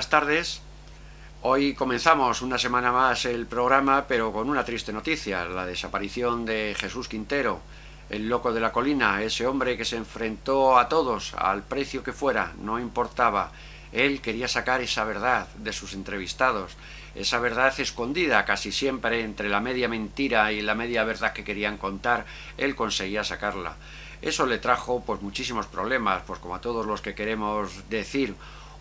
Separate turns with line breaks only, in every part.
buenas tardes. Hoy comenzamos una semana más el programa, pero con una triste noticia, la desaparición de Jesús Quintero, el loco de la colina, ese hombre que se enfrentó a todos, al precio que fuera, no importaba. Él quería sacar esa verdad de sus entrevistados, esa verdad escondida casi siempre entre la media mentira y la media verdad que querían contar. Él conseguía sacarla. Eso le trajo pues muchísimos problemas, pues como a todos los que queremos decir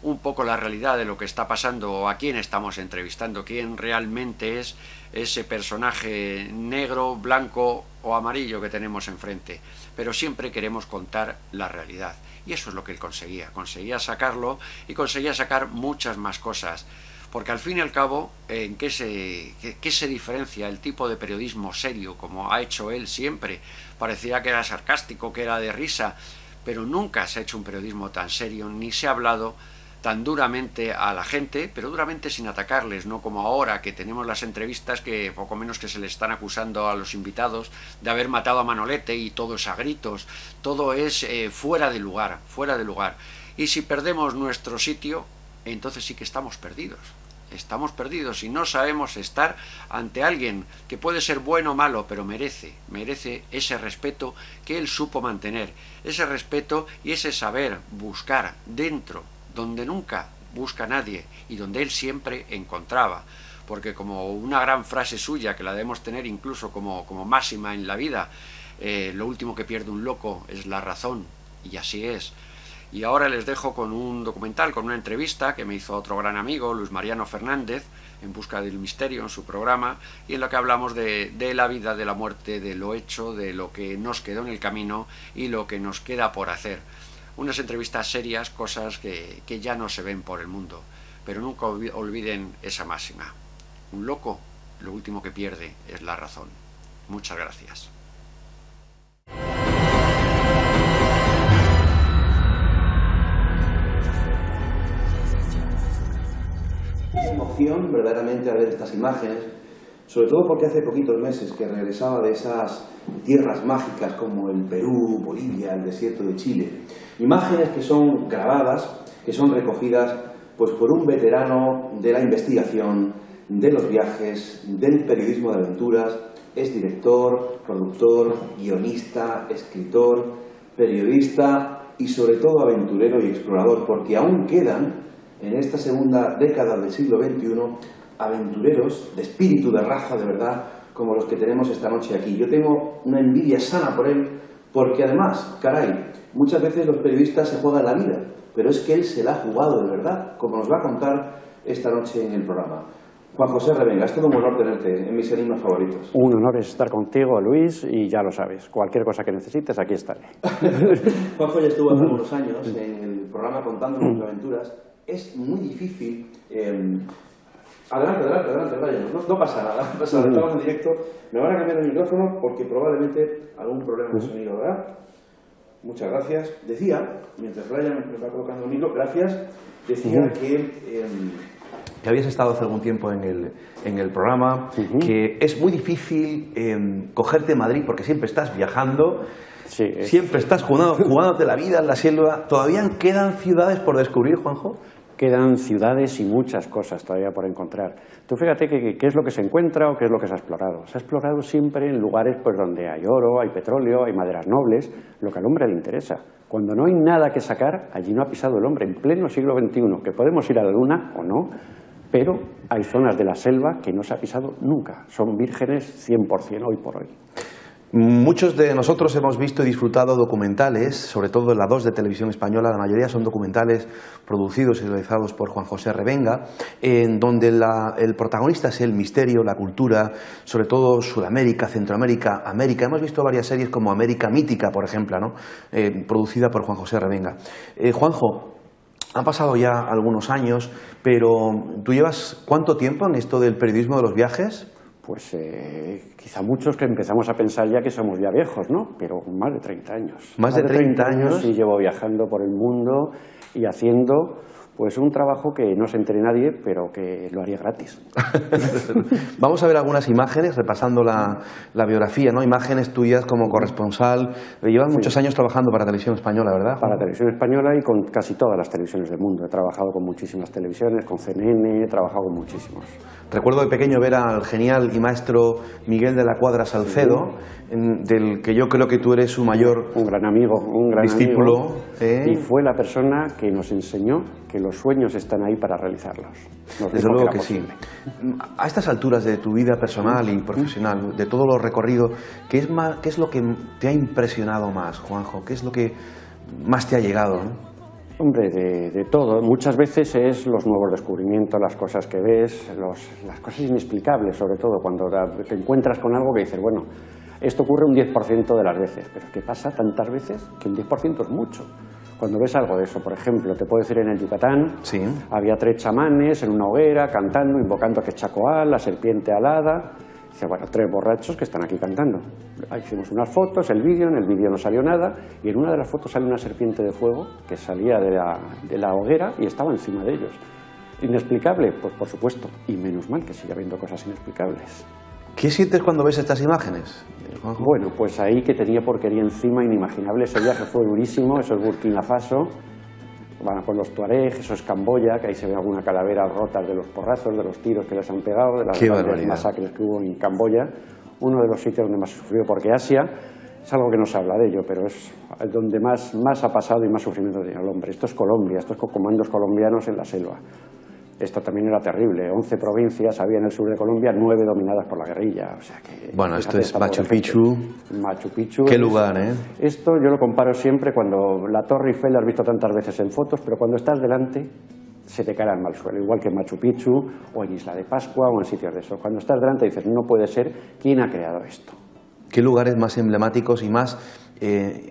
un poco la realidad de lo que está pasando o a quién estamos entrevistando, quién realmente es ese personaje negro, blanco o amarillo que tenemos enfrente. Pero siempre queremos contar la realidad. Y eso es lo que él conseguía sacarlo y conseguía sacar muchas más cosas. Porque al fin y al cabo, ¿en qué se diferencia el tipo de periodismo serio, como ha hecho él siempre? Parecía que era sarcástico, que era de risa, pero nunca se ha hecho un periodismo tan serio, ni se ha hablado tan duramente a la gente, pero duramente sin atacarles, no como ahora que tenemos las entrevistas que poco menos que se le están acusando a los invitados de haber matado a Manolete y todo es a gritos, todo es fuera de lugar. Y si perdemos nuestro sitio, entonces sí que estamos perdidos y no sabemos estar ante alguien que puede ser bueno o malo, pero merece ese respeto que él supo mantener, ese respeto y ese saber buscar dentro donde nunca busca nadie y donde él siempre encontraba. Porque como una gran frase suya, que la debemos tener incluso como máxima en la vida, lo último que pierde un loco es la razón, y así es. Y ahora les dejo con un documental, con una entrevista que me hizo otro gran amigo, Luis Mariano Fernández, En busca del misterio, en su programa, y en lo que hablamos de la vida, de la muerte, de lo hecho, de lo que nos quedó en el camino y lo que nos queda por hacer. Unas entrevistas serias, cosas que ya no se ven por el mundo, pero nunca olviden esa máxima. Un loco, lo último que pierde es la razón. Muchas gracias.
Emoción verdaderamente al ver estas imágenes, sobre todo porque hace poquitos meses que regresaba de esas tierras mágicas como el Perú, Bolivia, el desierto de Chile. Imágenes que son grabadas, que son recogidas pues por un veterano de la investigación, de los viajes, del periodismo de aventuras. Es director, productor, guionista, escritor, periodista y sobre todo aventurero y explorador, porque aún quedan en esta segunda década del siglo XXI aventureros de espíritu, de raza, de verdad, como los que tenemos esta noche aquí. Yo tengo una envidia sana por él, porque además, caray, muchas veces los periodistas se juegan la vida, pero es que él se la ha jugado de verdad, como nos va a contar esta noche en el programa. Juan José Revenga, es todo un honor tenerte en mis enigmas favoritos.
Un honor estar contigo, Luis, y ya lo sabes, cualquier cosa que necesites, aquí estaré.
Juanjo ya estuvo hace unos años en el programa Contando nuestras aventuras. Es muy difícil... Adelante, Brian. No pasa nada, estamos en directo. Me van a cambiar el micrófono porque probablemente algún problema de sonido, ¿verdad? Muchas gracias. Decía, mientras Brian me va colocando el micro, decía que habías estado hace algún tiempo en el programa, que es muy difícil cogerte Madrid porque siempre estás viajando.
Sí,
siempre estás jugándote la vida en la selva. ¿Todavía quedan ciudades por descubrir, Juanjo?
Quedan ciudades y muchas cosas todavía por encontrar. Tú fíjate qué es lo que se encuentra o qué es lo que se ha explorado. Se ha explorado siempre en lugares pues, donde hay oro, hay petróleo, hay maderas nobles, lo que al hombre le interesa. Cuando no hay nada que sacar, allí no ha pisado el hombre, en pleno siglo XXI, que podemos ir a la luna o no, pero hay zonas de la selva que no se ha pisado nunca. Son vírgenes 100% hoy por hoy.
Muchos de nosotros hemos visto y disfrutado documentales, sobre todo la 2 de Televisión Española, la mayoría son documentales producidos y realizados por Juan José Revenga, en donde el protagonista es el misterio, la cultura, sobre todo Sudamérica, Centroamérica, América. Hemos visto varias series como América Mítica, por ejemplo, ¿no? Producida por Juan José Revenga. Juanjo, han pasado ya algunos años, pero ¿tú llevas cuánto tiempo en esto del periodismo de los viajes?
Pues quizá muchos que empezamos a pensar ya que somos ya viejos, ¿no? Pero más de 30 años.
Más de 30 años.
Y llevo viajando por el mundo y haciendo Pues un trabajo que no se entere nadie, pero que lo haría gratis.
Vamos a ver algunas imágenes, repasando la biografía, ¿no? Imágenes tuyas como corresponsal. Llevas muchos años trabajando para Televisión Española, ¿verdad?
Para Televisión Española y con casi todas las televisiones del mundo. He trabajado con muchísimas televisiones, con CNN, he trabajado con muchísimos.
Recuerdo de pequeño ver al genial y maestro Miguel de la Cuadra Salcedo, del que yo creo que tú eres su mayor
un gran amigo,
discípulo.
Y fue la persona que nos enseñó que los sueños están ahí para realizarlos.
Desde luego que sí. A estas alturas de tu vida personal y profesional, de todo lo recorrido, ¿qué es lo que te ha impresionado más, Juanjo? ¿Qué es lo que más te ha llegado, ¿no?
Hombre, de todo. Muchas veces es los nuevos descubrimientos, las cosas que ves, las cosas inexplicables, sobre todo, cuando te encuentras con algo que dices, bueno, esto ocurre un 10% de las veces, pero ¿qué pasa tantas veces? Que un 10% es mucho. Cuando ves algo de eso, por ejemplo, te puedo decir en el Yucatán,
sí,
había 3 chamanes en una hoguera cantando, invocando a Quetzalcóatl, la serpiente alada. Dice, bueno, 3 borrachos que están aquí cantando. Hicimos unas fotos, en el vídeo no salió nada, y en una de las fotos sale una serpiente de fuego que salía de la hoguera y estaba encima de ellos. ¿Inexplicable? Pues por supuesto, y menos mal que sigue habiendo cosas inexplicables.
¿Qué sientes cuando ves estas imágenes, Juanjo?
Bueno, pues ahí que tenía porquería encima, inimaginable. Ese viaje fue durísimo, eso es Burkina Faso. Van con los tuareg, eso es Camboya, que ahí se ve alguna calavera rotas de los porrazos, de los tiros que les han pegado, de las grandes masacres que hubo en Camboya, uno de los sitios donde más sufrió, porque Asia es algo que no se habla de ello, pero es donde más ha pasado y más sufrimiento tiene el hombre. Esto es Colombia, esto es con comandos colombianos en la selva. Esto también era terrible, 11 provincias había en el sur de Colombia, 9 dominadas por la guerrilla. O sea que,
bueno, esto es Machu Picchu.
Machu Picchu.
Qué lugar, ¿eh?
Esto yo lo comparo siempre cuando la Torre Eiffel la has visto tantas veces en fotos, pero cuando estás delante se te cae el alma al suelo, igual que en Machu Picchu o en Isla de Pascua o en sitios de esos. Cuando estás delante dices, no puede ser, ¿quién ha creado esto?
Qué lugares más emblemáticos y más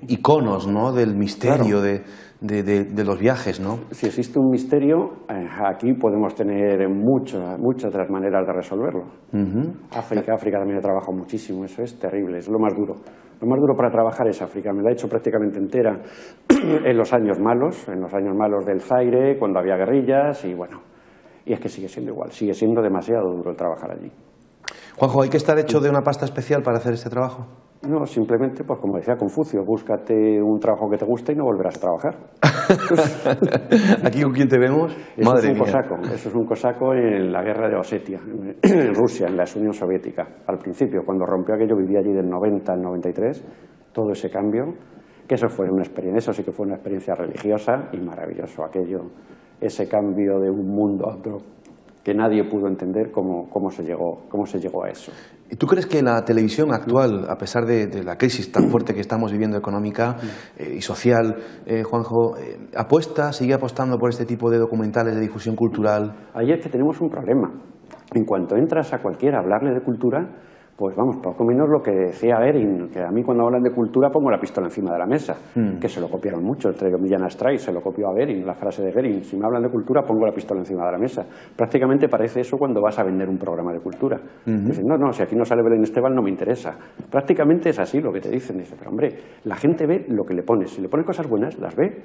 iconos, ¿no?, del misterio, claro, de los viajes, ¿no?
Si existe un misterio, aquí podemos tener muchas otras maneras de resolverlo. África también he trabajado muchísimo, eso es terrible, es lo más duro. Lo más duro para trabajar es África, me la he hecho prácticamente entera en los años malos del Zaire, cuando había guerrillas y bueno, y es que sigue siendo igual, sigue siendo demasiado duro el trabajar allí.
Juanjo, ¿hay que estar hecho de una pasta especial para hacer este trabajo?
No, simplemente, pues como decía Confucio, búscate un trabajo que te guste y no volverás a trabajar.
¿Aquí con quién te vemos? Madre mía.
Eso es un cosaco en la guerra de Osetia, en Rusia, en la Unión Soviética. Al principio, cuando rompió aquello, vivía allí del 90 al 93, todo ese cambio, que eso sí que fue una experiencia religiosa y maravilloso aquello, ese cambio de un mundo a otro, que nadie pudo entender cómo se llegó a eso.
¿Y tú crees que la televisión actual, a pesar de la crisis tan fuerte que estamos viviendo económica y social, Juanjo, sigue apostando por este tipo de documentales de difusión cultural?
Ahí es que tenemos un problema. En cuanto entras a cualquiera a hablarle de cultura, pues vamos, poco menos lo que decía Goering, que a mí cuando hablan de cultura pongo la pistola encima de la mesa, que se lo copiaron mucho, entre Millán Astray se lo copió a Goering, la frase de Goering, si me hablan de cultura pongo la pistola encima de la mesa. Prácticamente parece eso cuando vas a vender un programa de cultura. Dicen, no, si aquí no sale Belén Esteban no me interesa. Prácticamente es así lo que te dicen. Dice, pero hombre, la gente ve lo que le pones, si le pones cosas buenas, las ve,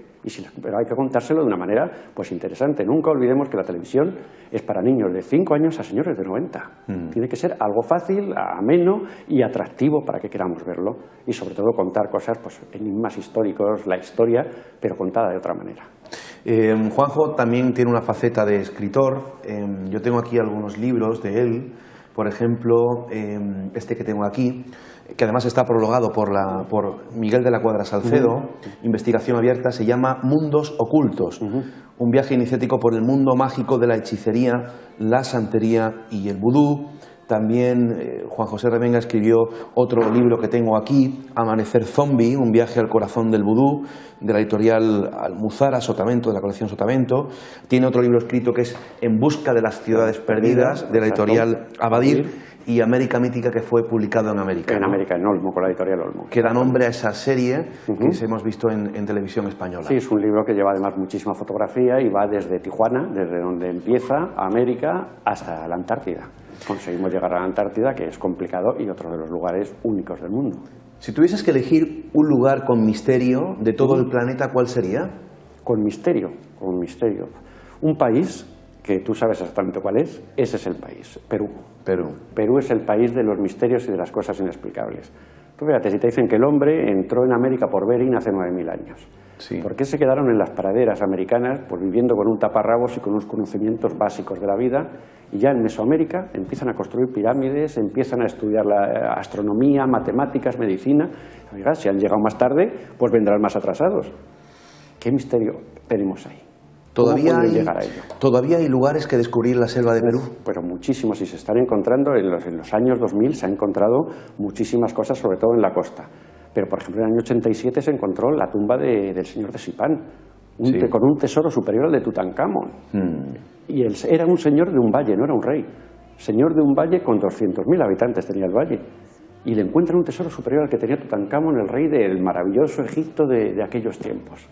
pero hay que contárselo de una manera pues interesante. Nunca olvidemos que la televisión es para niños de 5 años a señores de 90. Tiene que ser algo fácil, ameno y atractivo para que queramos verlo y sobre todo contar cosas, pues enigmas históricos, la historia, pero contada de otra manera.
Juanjo también tiene una faceta de escritor. Yo tengo aquí algunos libros de él, por ejemplo, este que tengo aquí, que además está prologado por Miguel de la Cuadra Salcedo, Investigación abierta, se llama Mundos ocultos, un viaje iniciático por el mundo mágico de la hechicería, la santería y el vudú. También Juan José Revenga escribió otro libro que tengo aquí, Amanecer Zombie, un viaje al corazón del vudú, de la editorial Almuzara, Sotavento, de la colección Sotavento. Tiene otro libro escrito que es En busca de las ciudades perdidas, de la editorial Abadir, y América Mítica, que fue publicado en América.
En América, en Olmo, con la editorial Olmo.
Que da nombre a esa serie que hemos visto en televisión española.
Sí, es un libro que lleva además muchísima fotografía y va desde Tijuana, desde donde empieza, a América, hasta la Antártida. Conseguimos llegar a la Antártida, que es complicado y otro de los lugares únicos del mundo.
Si tuvieses que elegir un lugar con misterio de todo el planeta, ¿cuál sería?
Con misterio, con misterio. Un país que tú sabes exactamente cuál es, ese es el país, Perú.
Perú
es el país de los misterios y de las cosas inexplicables. Tú fíjate, si te dicen que el hombre entró en América por Bering hace 9.000 años.
Sí.
¿Por qué se quedaron en las praderas americanas, pues viviendo con un taparrabos y con unos conocimientos básicos de la vida? Y ya en Mesoamérica empiezan a construir pirámides, empiezan a estudiar la astronomía, matemáticas, medicina. Oiga, si han llegado más tarde, pues vendrán más atrasados. ¿Qué misterio tenemos ahí?
¿Todavía hay lugares que descubrir en la selva de Perú?
Pero muchísimos, y se están encontrando, en los años 2000 se han encontrado muchísimas cosas, sobre todo en la costa. Pero, por ejemplo, en el año 87 se encontró la tumba del señor de Sipán, con un tesoro superior al de Tutankamón. Y él era un señor de un valle, no era un rey. Señor de un valle con 200.000 habitantes tenía el valle. Y le encuentran un tesoro superior al que tenía Tutankamón, el rey del maravilloso Egipto de aquellos tiempos.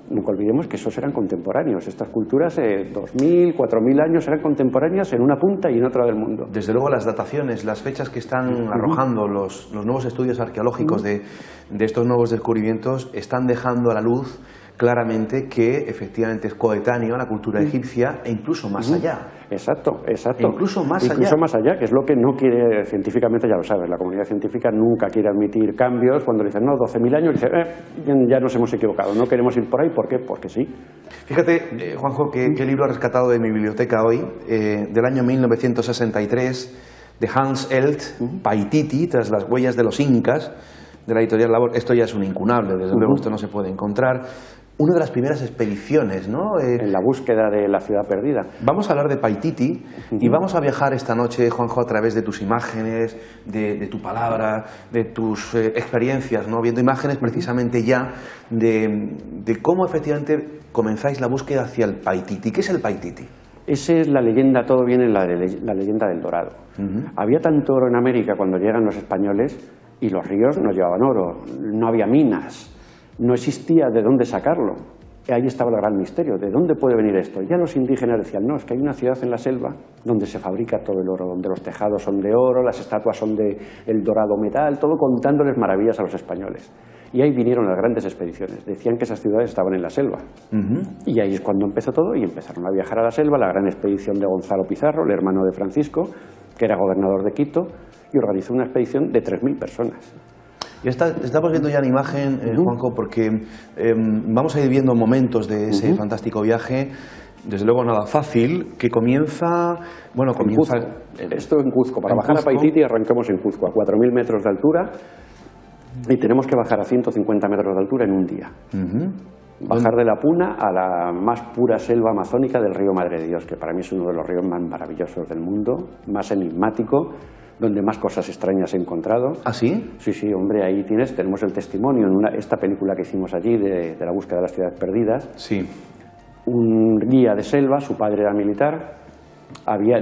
Nunca olvidemos que esos eran contemporáneos. Estas culturas, 2.000, 4.000 años, eran contemporáneas en una punta y en otra del mundo.
Desde luego las dataciones, las fechas que están arrojando los nuevos estudios arqueológicos de estos nuevos descubrimientos están dejando a la luz claramente que efectivamente es coetáneo a la cultura egipcia e incluso más allá.
Exacto.
Incluso más
allá, que es lo que no quiere científicamente, ya lo sabes, la comunidad científica nunca quiere admitir cambios. Cuando le dicen, no, 12.000 años, dicen, ya nos hemos equivocado, no queremos ir por ahí. ¿Por qué? Porque sí.
Fíjate, Juanjo, qué libro he rescatado de mi biblioteca hoy, del año 1963, de Hans Elt, Paititi, tras las huellas de los incas, de la editorial Labor. Esto ya es un incunable, desde luego, esto no se puede encontrar. Una de las primeras expediciones, ¿no?
En la búsqueda de la ciudad perdida.
Vamos a hablar de Paititi y vamos a viajar esta noche, Juanjo, a través de tus imágenes, de tu palabra, de tus experiencias, ¿no? Viendo imágenes precisamente ya de cómo efectivamente comenzáis la búsqueda hacia el Paititi. ¿Qué es el Paititi?
Esa es la leyenda, todo viene en la leyenda del Dorado. Había tanto oro en América cuando llegan los españoles y los ríos no llevaban oro, no había minas. No existía de dónde sacarlo. Ahí estaba el gran misterio. ¿De dónde puede venir esto? Ya los indígenas decían, no, es que hay una ciudad en la selva donde se fabrica todo el oro, donde los tejados son de oro, las estatuas son de el dorado metal, todo contándoles maravillas a los españoles. Y ahí vinieron las grandes expediciones. Decían que esas ciudades estaban en la selva. Y ahí es cuando empezó todo y empezaron a viajar a la selva, la gran expedición de Gonzalo Pizarro, el hermano de Francisco, que era gobernador de Quito, y organizó una expedición de 3.000 personas.
Y estamos viendo ya en imagen, Juanjo, porque vamos a ir viendo momentos de ese fantástico viaje, desde luego nada fácil, que comienza... Bueno, comienza...
Esto en Cuzco. Para bajar a Paititi arrancamos en Cuzco, a 4.000 metros de altura, y tenemos que bajar a 150 metros de altura en un día. Bajar de la Puna a la más pura selva amazónica del río Madre de Dios, que para mí es uno de los ríos más maravillosos del mundo, más enigmático, donde más cosas extrañas he encontrado.
¿Ah, sí?
Sí, hombre, ahí tenemos el testimonio en esta película que hicimos allí de la búsqueda de las ciudades perdidas.
Sí.
Un guía de selva, su padre era militar,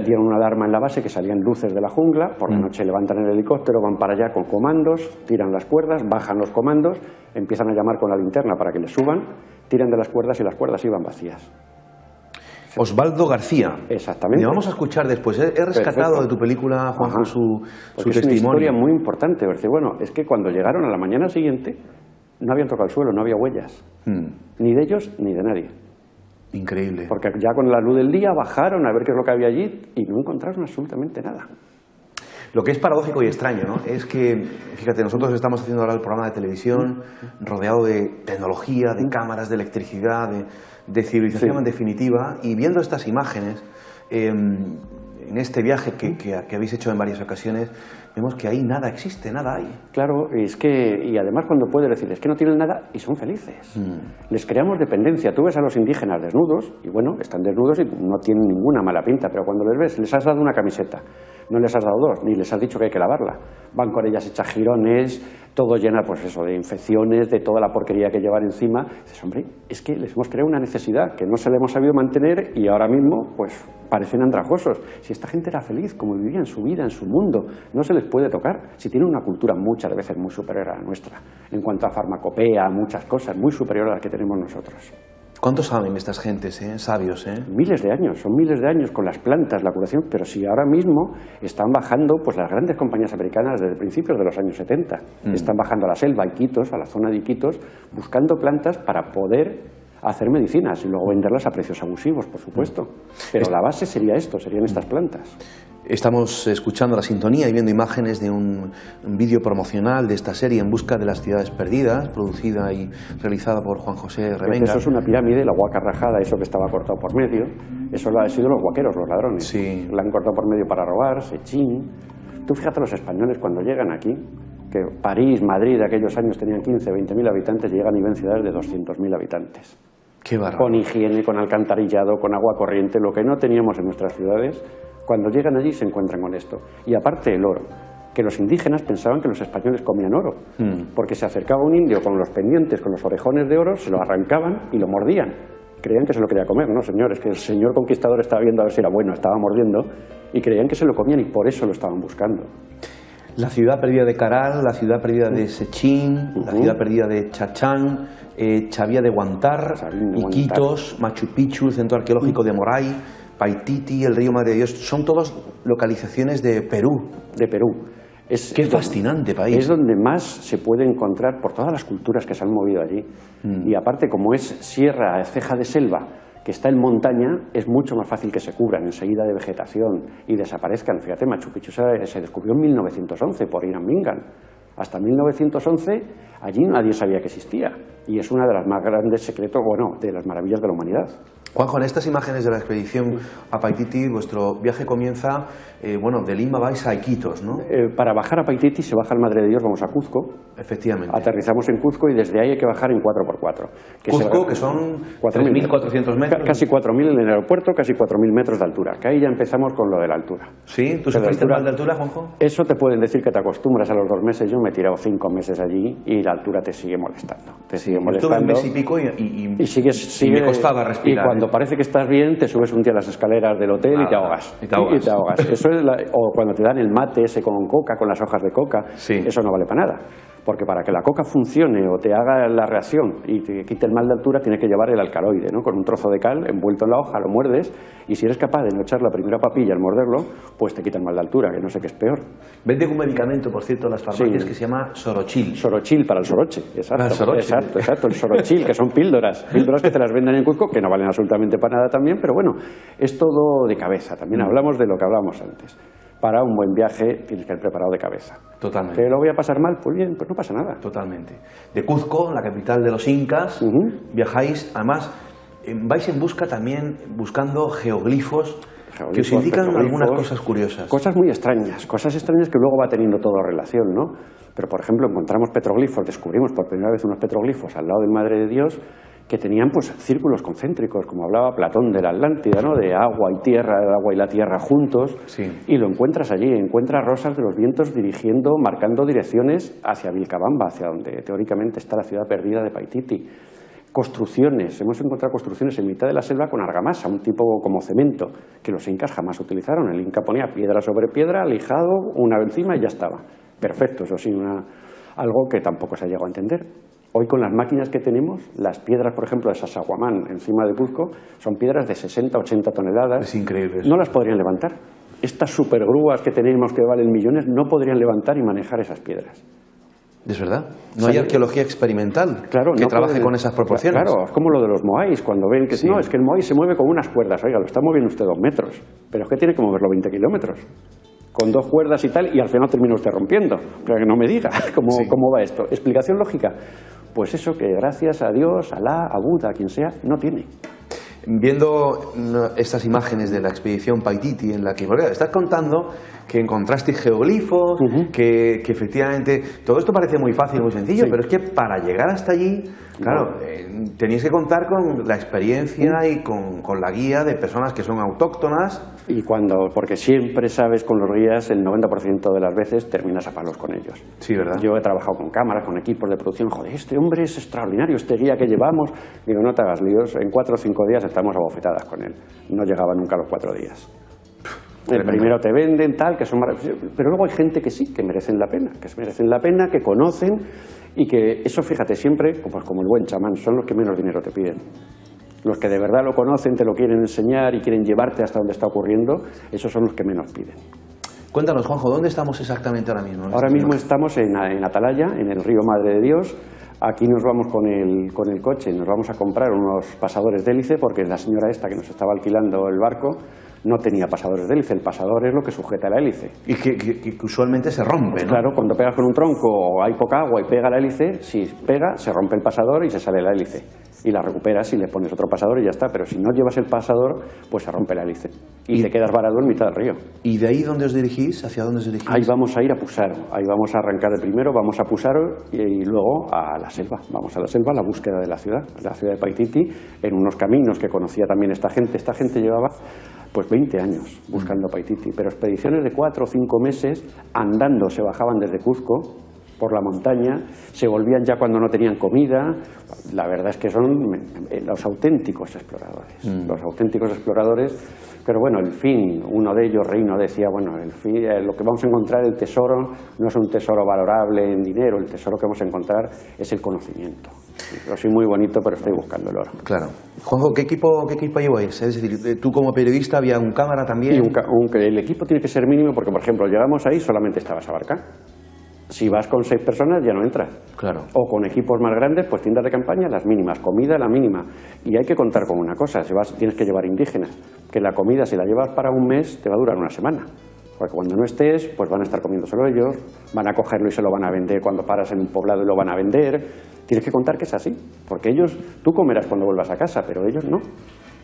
dieron una alarma en la base que salían luces de la jungla, por la noche levantan el helicóptero, van para allá con comandos, tiran las cuerdas, bajan los comandos, empiezan a llamar con la linterna para que les suban, tiran de las cuerdas y las cuerdas iban vacías.
Osvaldo García.
Exactamente.
Le vamos a escuchar después. He rescatado de tu película, Juanjo, su testimonio.
Es una historia muy importante. Bueno, es que cuando llegaron a la mañana siguiente no habían tocado el suelo, no había huellas. Ni de ellos ni de nadie.
Increíble.
Porque ya con la luz del día bajaron a ver qué es lo que había allí y no encontraron absolutamente nada.
Lo que es paradójico y extraño, ¿no? Es que, fíjate, nosotros estamos haciendo ahora el programa de televisión rodeado de tecnología, de cámaras, de electricidad, de civilización en definitiva, y viendo estas imágenes, en este viaje que habéis hecho en varias ocasiones, vemos que ahí nada existe, nada hay.
Claro, y además cuando puedes decir, es que no tienen nada y son felices. Les creamos dependencia. Tú ves a los indígenas desnudos, y bueno, están desnudos y no tienen ninguna mala pinta, pero cuando les ves, les has dado una camiseta, no les has dado dos, ni les has dicho que hay que lavarla. Van con ellas hechas jirones, todo llena, pues eso, de infecciones, de toda la porquería que llevan encima. Dices, hombre, es que les hemos creado una necesidad que no se le hemos sabido mantener y ahora mismo, pues, parecen andrajosos. Si esta gente era feliz, como vivía en su vida, en su mundo, no se les puede tocar. Si tienen una cultura muchas veces muy superior a la nuestra, en cuanto a farmacopea, a muchas cosas, muy superior a la que tenemos nosotros.
¿Cuánto saben estas gentes, sabios?
Miles de años, son miles de años con las plantas, la curación, pero si ahora mismo están bajando, pues las grandes compañías americanas desde principios de los años 70, están bajando a la selva, a Iquitos, a la zona de Iquitos, buscando plantas para poder a hacer medicinas y luego venderlas a precios abusivos, por supuesto. Pero la base sería esto, serían estas plantas.
Estamos escuchando la sintonía y viendo imágenes de un vídeo promocional de esta serie En busca de las ciudades perdidas, producida y realizada por Juan José Revenga.
Eso es una pirámide, la huaca rajada, eso que estaba cortado por medio, eso lo han sido los huaqueros, los ladrones.
Sí.
La han cortado por medio para robar, Sechín. Tú fíjate los españoles cuando llegan aquí, que París, Madrid de aquellos años tenían 15, 20.000 habitantes, llegan y ven ciudades de 200.000 habitantes.
Qué bárbaro.
Con higiene, con alcantarillado, con agua corriente, lo que no teníamos en nuestras ciudades. Cuando llegan allí se encuentran con esto. Y aparte el oro, que los indígenas pensaban que los españoles comían oro, porque se acercaba un indio con los pendientes, con los orejones de oro, se lo arrancaban y lo mordían. Creían que se lo quería comer, no señores, que el señor conquistador estaba viendo a ver si era bueno, estaba mordiendo, y creían que se lo comían y por eso lo estaban buscando.
La ciudad perdida de Caral, la ciudad perdida de Sechín, la ciudad perdida de Chachán, Chavía de Huantar, Iquitos, Machu Picchu, el centro arqueológico de Moray, Paititi, el río Madre de Dios, son todas localizaciones de Perú.
De Perú.
Qué fascinante país.
Es donde más se puede encontrar por todas las culturas que se han movido allí. Y aparte, como es sierra, ceja de selva, que está en montaña, es mucho más fácil que se cubran enseguida de vegetación y desaparezcan. Fíjate, Machu Picchu se descubrió en 1911 por Irán Bingham. Hasta 1911 allí nadie sabía que existía. Y es una de las más grandes secretos, bueno, de las maravillas de la humanidad.
Juanjo, en estas imágenes de la expedición a Paititi, vuestro viaje comienza, de Lima vais a Iquitos, ¿no?
Para bajar a Paititi se baja al Madre de Dios, vamos a Cuzco.
Efectivamente.
Aterrizamos en Cuzco y desde ahí hay que bajar en 4x4.
Cuzco, que son 3.400 metros.
Casi 4.000 en el aeropuerto, casi 4.000 metros de altura. Que ahí ya empezamos con lo de la altura.
¿Sí? ¿Tú sufriste mal de altura, Juanjo?
Eso te pueden decir que te acostumbras a los 2 meses. Yo me he tirado 5 meses allí y la altura te sigue molestando. Te sigue molestando.
Estuve un mes y pico y me costaba respirar.
Y cuando parece que estás bien, te subes un día a las escaleras del hotel y te ahogas. Y te ahogas. Eso es o cuando te dan el mate ese con coca, con las hojas de coca, eso no vale para nada. Porque para que la coca funcione o te haga la reacción y te quite el mal de altura, tienes que llevar el alcaloide, ¿no? Con un trozo de cal envuelto en la hoja, lo muerdes y si eres capaz de no echar la primera papilla al morderlo, pues te quita el mal de altura, que no sé qué es peor.
Venden un medicamento, por cierto, en las farmacias que se llama Sorochil.
Sorochil para el soroche, exacto. Exacto, el Sorochil, que son píldoras que te las venden en Cuzco, que no valen absolutamente para nada también, pero bueno, es todo de cabeza. También hablamos de lo que hablábamos antes. Para un buen viaje tienes que ir preparado de cabeza.
Totalmente.
¿Que lo voy a pasar mal? Pues bien, pues no pasa nada.
Totalmente. De Cuzco, la capital de los incas, viajáis, además, vais en busca también, buscando geoglifos que os indican algunas cosas curiosas.
Cosas muy extrañas, que luego va teniendo todo relación, ¿no? Pero, por ejemplo, encontramos petroglifos, descubrimos por primera vez unos petroglifos al lado del Madre de Dios que tenían pues círculos concéntricos, como hablaba Platón de la Atlántida, ¿no? De agua y tierra, el agua y la tierra juntos, y lo encuentras allí, encuentras rosas de los vientos marcando direcciones hacia Vilcabamba, hacia donde teóricamente está la ciudad perdida de Paititi. Construcciones, hemos encontrado construcciones en mitad de la selva con argamasa, un tipo como cemento, que los incas jamás utilizaron. El inca ponía piedra sobre piedra, lijado, una encima y ya estaba. Perfecto, eso sí, algo que tampoco se ha llegado a entender. Hoy con las máquinas que tenemos, las piedras, por ejemplo, de Sasaguamán, encima de Cuzco, son piedras de 60, 80 toneladas.
Es increíble eso.
No las podrían levantar. Estas supergrúas que tenemos que valen millones no podrían levantar y manejar esas piedras.
¿Es verdad? No hay arqueología experimental que trabaje con esas proporciones.
Claro, es como lo de los moáis, cuando ven que no, es que el moáis se mueve con unas cuerdas. Oiga, lo está moviendo usted 2 metros, pero es que tiene que moverlo 20 kilómetros. Con 2 cuerdas y tal, y al final termina usted rompiendo. Pero que no me diga cómo va esto. ¿Explicación lógica? Pues eso que gracias a Dios, a Alá, a Buda, a quien sea, no tiene.
Viendo estas imágenes de la expedición Paititi, en la que estás contando que encontraste geoglifos, que efectivamente todo esto parece muy fácil, muy sencillo, pero es que para llegar hasta allí, claro, tenéis que contar con la experiencia y con la guía de personas que son autóctonas.
Y porque siempre sabes con los guías, el 90% de las veces terminas a palos con ellos.
Sí, ¿verdad?
Yo he trabajado con cámaras, con equipos de producción, joder, este hombre es extraordinario, este guía que llevamos. Digo, no te hagas líos, en 4 o 5 días estamos a bofetadas con él. No llegaba nunca a los 4 días. El primero te venden, tal, que son maravillosos, pero luego hay gente que sí, que merecen la pena, que conocen y que eso, fíjate, siempre, pues como el buen chamán, son los que menos dinero te piden. Los que de verdad lo conocen, te lo quieren enseñar y quieren llevarte hasta donde está ocurriendo, esos son los que menos piden.
Cuéntanos, Juanjo, ¿dónde estamos exactamente ahora mismo?
Ahora mismo estamos en Atalaya, en el río Madre de Dios, Aquí nos vamos con el coche, nos vamos a comprar unos pasadores de hélice, porque la señora esta que nos estaba alquilando el barco no tenía pasadores de hélice. El pasador es lo que sujeta la hélice.
Y que usualmente se rompe, ¿no?
Claro, cuando pegas con un tronco o hay poca agua y pega la hélice, si pega, se rompe el pasador y se sale la hélice. Y la recuperas y le pones otro pasador y ya está. Pero si no llevas el pasador, pues se rompe la hélice. Y te quedas varado en mitad del río.
¿Y de ahí dónde os dirigís? ¿Hacia dónde os dirigís?
Ahí vamos a ir a Pusaro. Ahí vamos a arrancar de primero, vamos a Pusaro y luego a la selva. Vamos a la selva a la búsqueda de la ciudad de Paititi, en unos caminos que conocía también esta gente. Esta gente llevaba pues 20 años buscando Paititi, pero expediciones de 4 o 5 meses andando, se bajaban desde Cuzco por la montaña, se volvían ya cuando no tenían comida. La verdad es que son los auténticos exploradores, los auténticos exploradores. Pero bueno, el fin, uno de ellos, Reino, decía, bueno, el fin, lo que vamos a encontrar, el tesoro, no es un tesoro valorable en dinero, el tesoro que vamos a encontrar es el conocimiento. Yo soy muy bonito, pero estoy buscando el oro.
Claro. Juanjo, ¿qué equipo lleváis? Es decir, tú como periodista, ¿había un cámara también?
Y el equipo tiene que ser mínimo porque, por ejemplo, llegamos ahí, solamente estaba esa barca. Si vas con 6 personas ya no entras.
Claro.
O con equipos más grandes, pues tiendas de campaña las mínimas, comida la mínima. Y hay que contar con una cosa, si vas tienes que llevar indígenas, que la comida si la llevas para un mes te va a durar una semana. Porque cuando no estés, pues van a estar comiéndoselo ellos, van a cogerlo y se lo van a vender cuando paras en un poblado y lo van a vender. Tienes que contar que es así, porque ellos, tú comerás cuando vuelvas a casa, pero ellos no.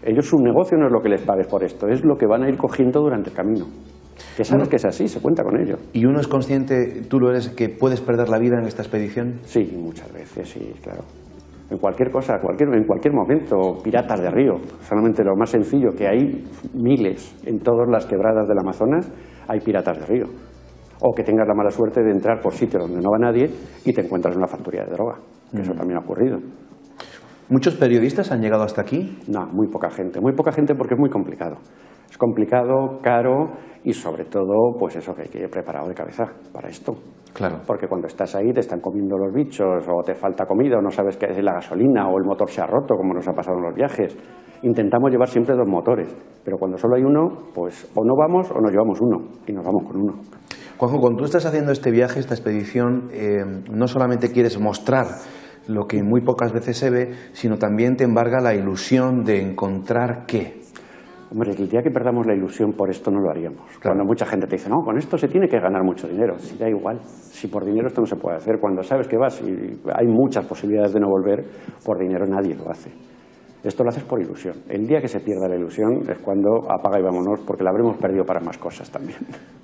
Ellos, su negocio no es lo que les pagues por esto, es lo que van a ir cogiendo durante el camino. Que sabes que es así, se cuenta con ello.
¿Y uno es consciente, tú lo eres, que puedes perder la vida en esta expedición?
Sí, muchas veces, sí, claro. En cualquier cosa, en cualquier momento, piratas de río. Solamente lo más sencillo, que hay miles en todas las quebradas del Amazonas, hay piratas de río. O que tengas la mala suerte de entrar por sitios donde no va nadie y te encuentras una factoría de droga, que eso también ha ocurrido.
¿Muchos periodistas han llegado hasta aquí?
No, muy poca gente porque es muy complicado. Es complicado, caro y sobre todo, pues eso, que hay que ir preparado de cabeza para esto.
Claro.
Porque cuando estás ahí te están comiendo los bichos o te falta comida o no sabes qué es la gasolina o el motor se ha roto, como nos ha pasado en los viajes. Intentamos llevar siempre 2 motores, pero cuando solo hay uno, pues o no vamos o nos llevamos uno y nos vamos con uno.
Juanjo, cuando tú estás haciendo este viaje, esta expedición, no solamente quieres mostrar lo que muy pocas veces se ve, sino también te embarga la ilusión de encontrar qué.
Hombre, el día que perdamos la ilusión por esto no lo haríamos. Claro. Cuando mucha gente te dice, no, con esto se tiene que ganar mucho dinero. Si da igual, si por dinero esto no se puede hacer. Cuando sabes que vas y hay muchas posibilidades de no volver, por dinero nadie lo hace. Esto lo haces por ilusión. El día que se pierda la ilusión es cuando apaga y vámonos, porque la habremos perdido para más cosas también.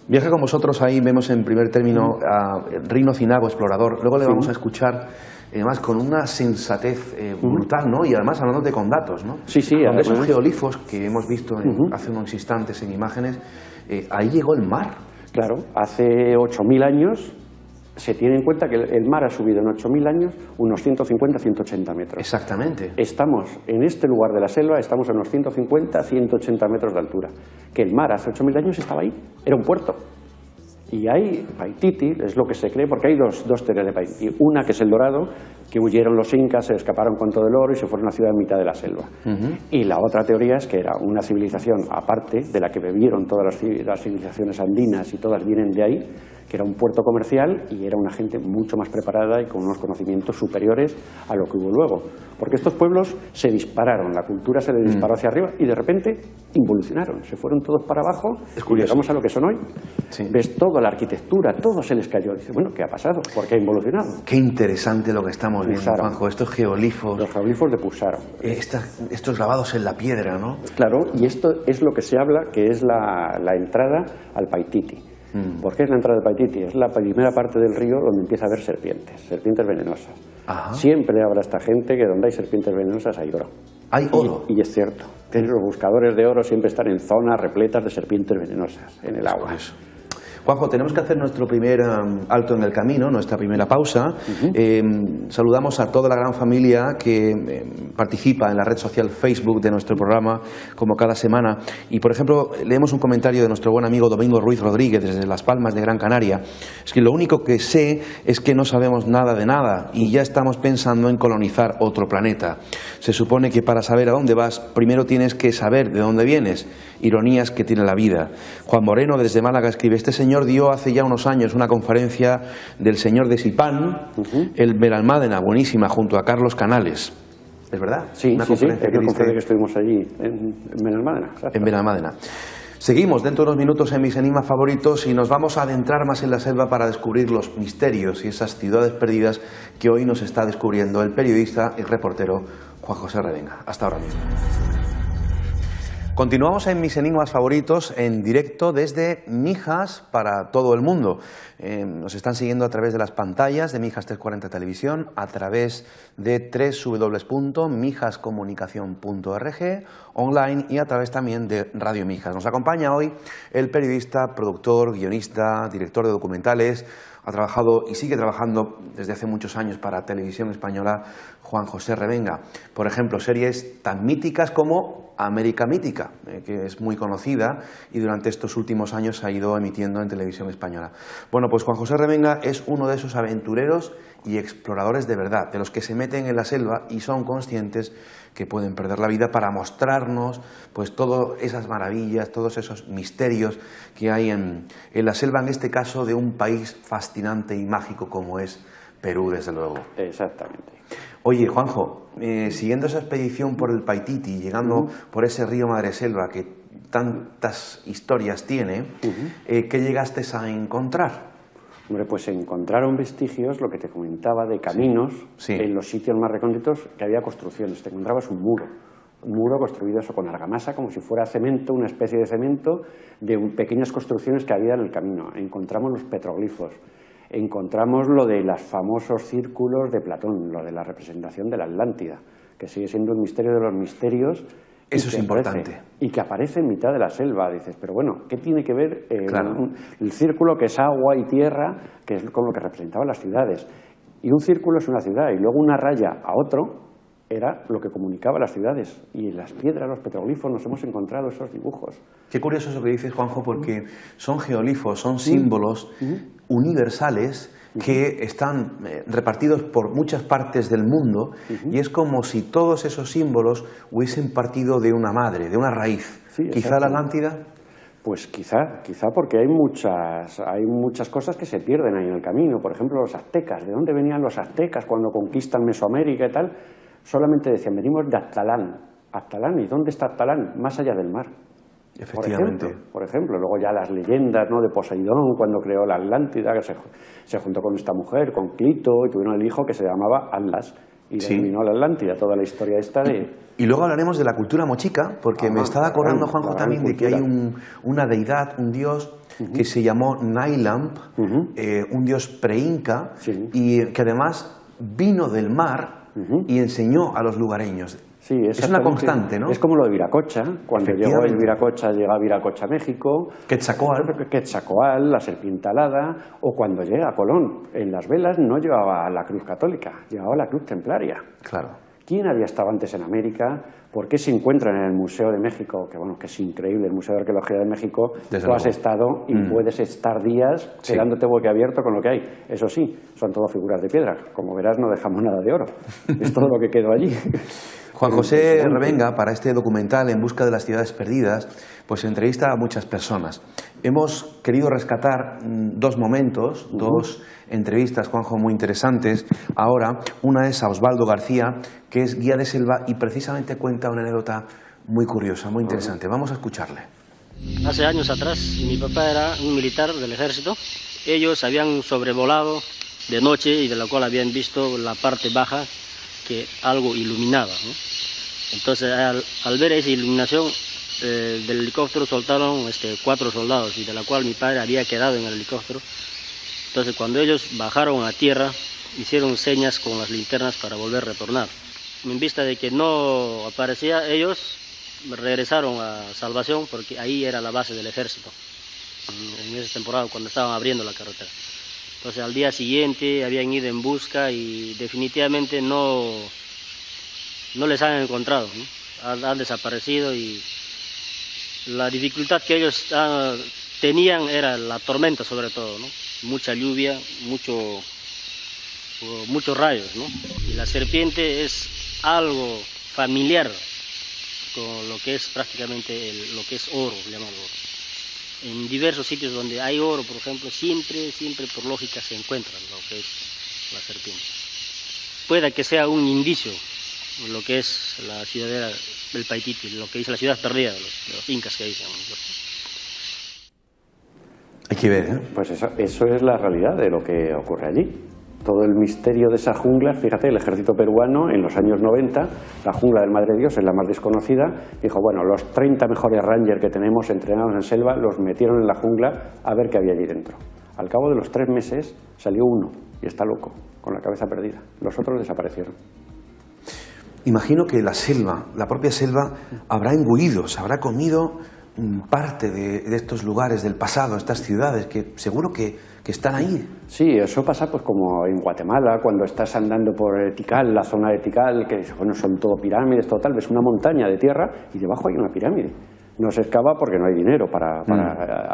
Viaja con vosotros ahí, vemos en primer término a Rino Cinago, explorador. Luego le vamos a escuchar, además, con una sensatez brutal, ¿no? Y además hablándote con datos, ¿no?
Sí, sí.
Con esos geolifos que hemos visto hace unos instantes en imágenes, ahí llegó el mar.
Claro, hace 8.000 años se tiene en cuenta que el mar ha subido en 8.000 años unos 150-180 metros.
Exactamente.
Estamos en este lugar de la selva, estamos a unos 150-180 metros de altura. Que el mar hace 8.000 años estaba ahí, era un puerto. Y hay Paititi, es lo que se cree, porque hay dos teorías de Paititi. Una que es el Dorado, que huyeron los incas, se escaparon con todo el oro y se fueron a una ciudad en mitad de la selva. Y la otra teoría es que era una civilización aparte, de la que bebieron todas las civilizaciones andinas y todas vienen de ahí, que era un puerto comercial y era una gente mucho más preparada y con unos conocimientos superiores a lo que hubo luego. Porque estos pueblos se dispararon, la cultura se les disparó hacia arriba y de repente involucionaron, se fueron todos para abajo y llegamos a lo que son hoy.
Sí.
Ves toda la arquitectura, todo se les cayó. Dice, bueno, ¿qué ha pasado? ¿Por qué ha involucionado?
Qué interesante lo que estamos viendo, Juanjo, estos geolifos.
Los geolifos de Pusaro.
Estos grabados en la piedra, ¿no?
Claro, y esto es lo que se habla, que es la entrada al Paititi. ¿Por qué es la entrada del Paititi? Es la primera parte del río donde empieza a haber serpientes venenosas.
Ajá.
Siempre habrá esta gente que donde hay serpientes venenosas hay oro.
Hay oro.
Y es cierto. Los buscadores de oro siempre están en zonas repletas de serpientes venenosas en el agua.
Eso. Juanjo, tenemos que hacer nuestro primer alto en el camino, nuestra primera pausa. Saludamos a toda la gran familia que participa en la red social Facebook de nuestro programa, como cada semana. Y, por ejemplo, leemos un comentario de nuestro buen amigo Domingo Ruiz Rodríguez, desde Las Palmas de Gran Canaria. Es que lo único que sé es que no sabemos nada de nada y ya estamos pensando en colonizar otro planeta. Se supone que para saber a dónde vas, primero tienes que saber de dónde vienes. Ironías que tiene la vida. Juan Moreno, desde Málaga, escribe: este señor señor dio hace ya unos años una conferencia del señor de Sipán, el Benalmádena, buenísima, junto a Carlos Canales. ¿Es verdad?
Sí,
una
sí,
conferencia
sí, que estuvimos allí en Benalmádena.
En Benalmádena. Seguimos dentro de unos minutos en mis enigmas favoritos y nos vamos a adentrar más en la selva para descubrir los misterios y esas ciudades perdidas que hoy nos está descubriendo el periodista y reportero Juan José Revenga. Hasta ahora mismo. Continuamos en mis enigmas favoritos en directo desde Mijas para todo el mundo. Nos están siguiendo a través de las pantallas de Mijas 340 Televisión, a través de www.mijascomunicacion.org, online y a través también de Radio Mijas. Nos acompaña hoy el periodista, productor, guionista, director de documentales. Ha trabajado y sigue trabajando desde hace muchos años para Televisión Española, Juan José Revenga. Por ejemplo, series tan míticas como América Mítica, que es muy conocida y durante estos últimos años se ha ido emitiendo en Televisión Española. Bueno, pues Juan José Revenga es uno de esos aventureros y exploradores de verdad, de los que se meten en la selva y son conscientes que pueden perder la vida para mostrarnos pues todas esas maravillas, todos esos misterios que hay en la selva, en este caso de un país fascinante y mágico como es Perú, desde luego.
Exactamente.
Oye, Juanjo, siguiendo esa expedición por el Paititi, llegando por ese río Madreselva que tantas historias tiene, ¿qué llegaste a encontrar?
Hombre, pues encontraron vestigios, lo que te comentaba, de caminos en los sitios más recónditos que había construcciones. Te encontrabas un muro construido eso con argamasa, como si fuera cemento, una especie de cemento, de pequeñas construcciones que había en el camino. Encontramos los petroglifos, encontramos lo de los famosos círculos de Platón, lo de la representación de la Atlántida, que sigue siendo un misterio de los misterios.
Eso es importante.
Y que aparece en mitad de la selva. Dices, pero bueno, ¿qué tiene que ver el círculo, que es agua y tierra, que es con lo que representaban las ciudades? Y un círculo es una ciudad, y luego una raya a otro era lo que comunicaba las ciudades. Y en las piedras, los petroglifos, nos hemos encontrado esos dibujos.
Qué curioso eso que dices, Juanjo, porque son geoglifos, son símbolos universales que están repartidos por muchas partes del mundo y es como si todos esos símbolos hubiesen partido de una madre, de una raíz.
Sí,
¿Quizá la Atlántida?
Pues quizá porque hay muchas cosas que se pierden ahí en el camino. Por ejemplo, los aztecas. ¿De dónde venían los aztecas cuando conquistan Mesoamérica y tal? Solamente decían, venimos de Aztlán. Aztlán, ¿y dónde está Aztlán? Más allá del mar.
Efectivamente.
Por ejemplo, luego ya las leyendas, ¿no?, de Poseidón, cuando creó la Atlántida, que se juntó con esta mujer, con Clito, y tuvieron el hijo que se llamaba Atlas, y dominó la Atlántida, toda la historia esta de...
Y luego hablaremos de la cultura mochica, porque me estaba acordando, Juanjo, también de que hay una deidad, un dios que se llamó Nailamp, un dios pre-inca, y que además vino del mar y enseñó a los lugareños.
Sí,
es una constante, ¿no?
Es como lo de Viracocha, cuando llegó el Viracocha, llega a Viracocha, México. Quetzalcóatl, la serpiente alada, o cuando llega Colón, en las velas no llevaba la cruz católica, llevaba la cruz templaria.
Claro.
¿Quién había estado antes en América? ¿Por qué se encuentran en el Museo de México? Que bueno, que es increíble, el Museo de Arqueología de México. Tú has estado y puedes estar días quedándote boquiabierto con lo que hay. Eso sí, son todo figuras de piedra. Como verás, no dejamos nada de oro. Es todo lo que quedó allí.
Juan José Revenga, para este documental En busca de las ciudades perdidas, pues entrevista a muchas personas. Hemos querido rescatar dos momentos, dos entrevistas, Juanjo, muy interesantes. Ahora, una es a Osvaldo García, que es guía de selva y precisamente cuenta una anécdota muy curiosa, muy interesante. Vamos a escucharle.
Hace años atrás, mi papá era un militar del ejército. Ellos habían sobrevolado de noche y de la cual habían visto la parte baja que algo iluminaba, ¿no? Entonces, al ver esa iluminación, del helicóptero soltaron 4 soldados, y de la cual mi padre había quedado en el helicóptero. Entonces, cuando ellos bajaron a tierra, hicieron señas con las linternas para volver a retornar. En vista de que no aparecía ellos, regresaron a Salvación, porque ahí era la base del ejército, en esa temporada, cuando estaban abriendo la carretera. Entonces, al día siguiente habían ido en busca y definitivamente no les han encontrado, ¿no? Han desaparecido, y la dificultad que ellos tenían era la tormenta, sobre todo, ¿no? Mucha lluvia, muchos rayos, ¿no? Y la serpiente es algo familiar con lo que es prácticamente lo que es oro, llamado oro. en diversos sitios donde hay oro, por ejemplo, siempre por lógica se encuentran lo que es la serpiente. Puede que sea un indicio de lo que es la ciudadela del Paititi, lo que dice la ciudad perdida de los incas que dicen.
Hay que ver, ¿eh?
Pues eso es la realidad de lo que ocurre allí. Todo el misterio de esa jungla, fíjate, el ejército peruano en los años 90, la jungla del Madre Dios es la más desconocida, dijo, bueno, los 30 mejores rangers que tenemos entrenados en selva los metieron en la jungla a ver qué había allí dentro. Al cabo de los 3 meses salió uno y está loco, con la cabeza perdida. Los otros desaparecieron.
Imagino que la selva, la propia selva, habrá engullido, se habrá comido parte de estos lugares del pasado, estas ciudades, que seguro que están ahí.
Sí, eso pasa pues como en Guatemala, cuando estás andando por Tikal, la zona de Tikal, que bueno, son todo pirámides, total, ves una montaña de tierra y debajo hay una pirámide. No se excava porque no hay dinero para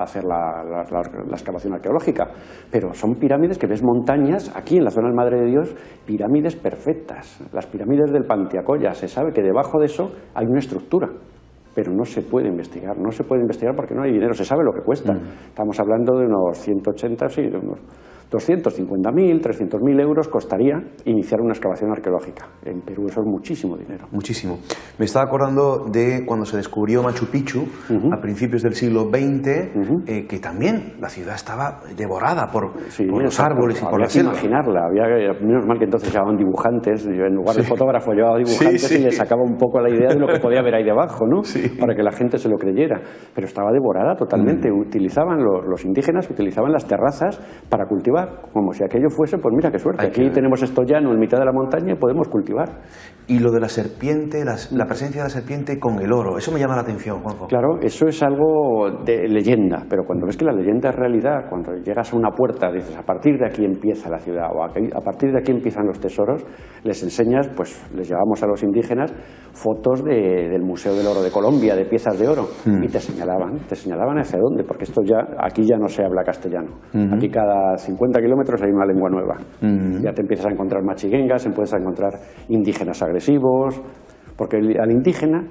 hacer la excavación arqueológica, pero son pirámides que ves montañas, aquí en la zona del Madre de Dios, pirámides perfectas. Las pirámides del Pantiacoya, se sabe que debajo de eso hay una estructura, pero no se puede investigar, porque no hay dinero, se sabe lo que cuesta. Estamos hablando de unos 180, sí, de unos 250.000, 300.000 euros costaría iniciar una excavación arqueológica. En Perú eso es muchísimo dinero.
Muchísimo. Me estaba acordando de cuando se descubrió Machu Picchu, a principios del siglo XX, que también la ciudad estaba devorada por los árboles y por la selva.
Había que imaginarla. Menos mal que entonces llevaban dibujantes. Yo en lugar de fotógrafo llevaba dibujantes y le sacaba un poco la idea de lo que podía haber ahí debajo, ¿no? Para que la gente se lo creyera. Pero estaba devorada totalmente. Utilizaban los indígenas, utilizaban las terrazas para cultivar, como si aquello fuese, pues mira qué suerte, aquí tenemos esto llano en mitad de la montaña y podemos cultivar.
Y lo de la serpiente, la presencia de la serpiente con el oro, eso me llama la atención, Juanjo.
Claro, eso es algo de leyenda, pero cuando ves que la leyenda es realidad, cuando llegas a una puerta, dices, a partir de aquí empieza la ciudad, o a partir de aquí empiezan los tesoros, les enseñas, pues les llevamos a los indígenas fotos del Museo del Oro de Colombia, de piezas de oro, y te señalaban hacia dónde, porque aquí ya no se habla castellano. Aquí cada 50 kilómetros hay una lengua nueva. Ya te empiezas a encontrar machiguengas, empiezas a encontrar indígenas agresivos, porque al indígena,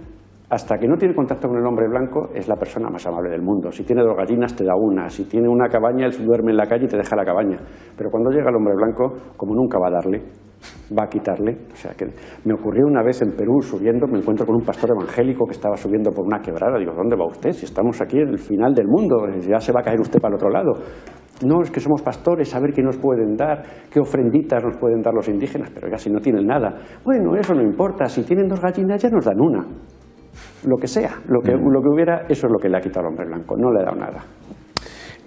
hasta que no tiene contacto con el hombre blanco, es la persona más amable del mundo. Si tiene 2 gallinas te da una, si tiene una cabaña, él duerme en la calle y te deja la cabaña. Pero cuando llega el hombre blanco, como nunca va a darle, va a quitarle. O sea que me ocurrió una vez en Perú subiendo, me encuentro con un pastor evangélico que estaba subiendo por una quebrada. Digo, ¿dónde va usted? Si estamos aquí en el final del mundo, ya se va a caer usted para el otro lado. No, es que somos pastores, a ver qué nos pueden dar, qué ofrenditas nos pueden dar los indígenas, pero ya si no tienen nada. Bueno, eso no importa, si tienen 2 gallinas ya nos dan una. Lo que sea, lo que hubiera, eso es lo que le ha quitado al hombre blanco, no le ha dado nada.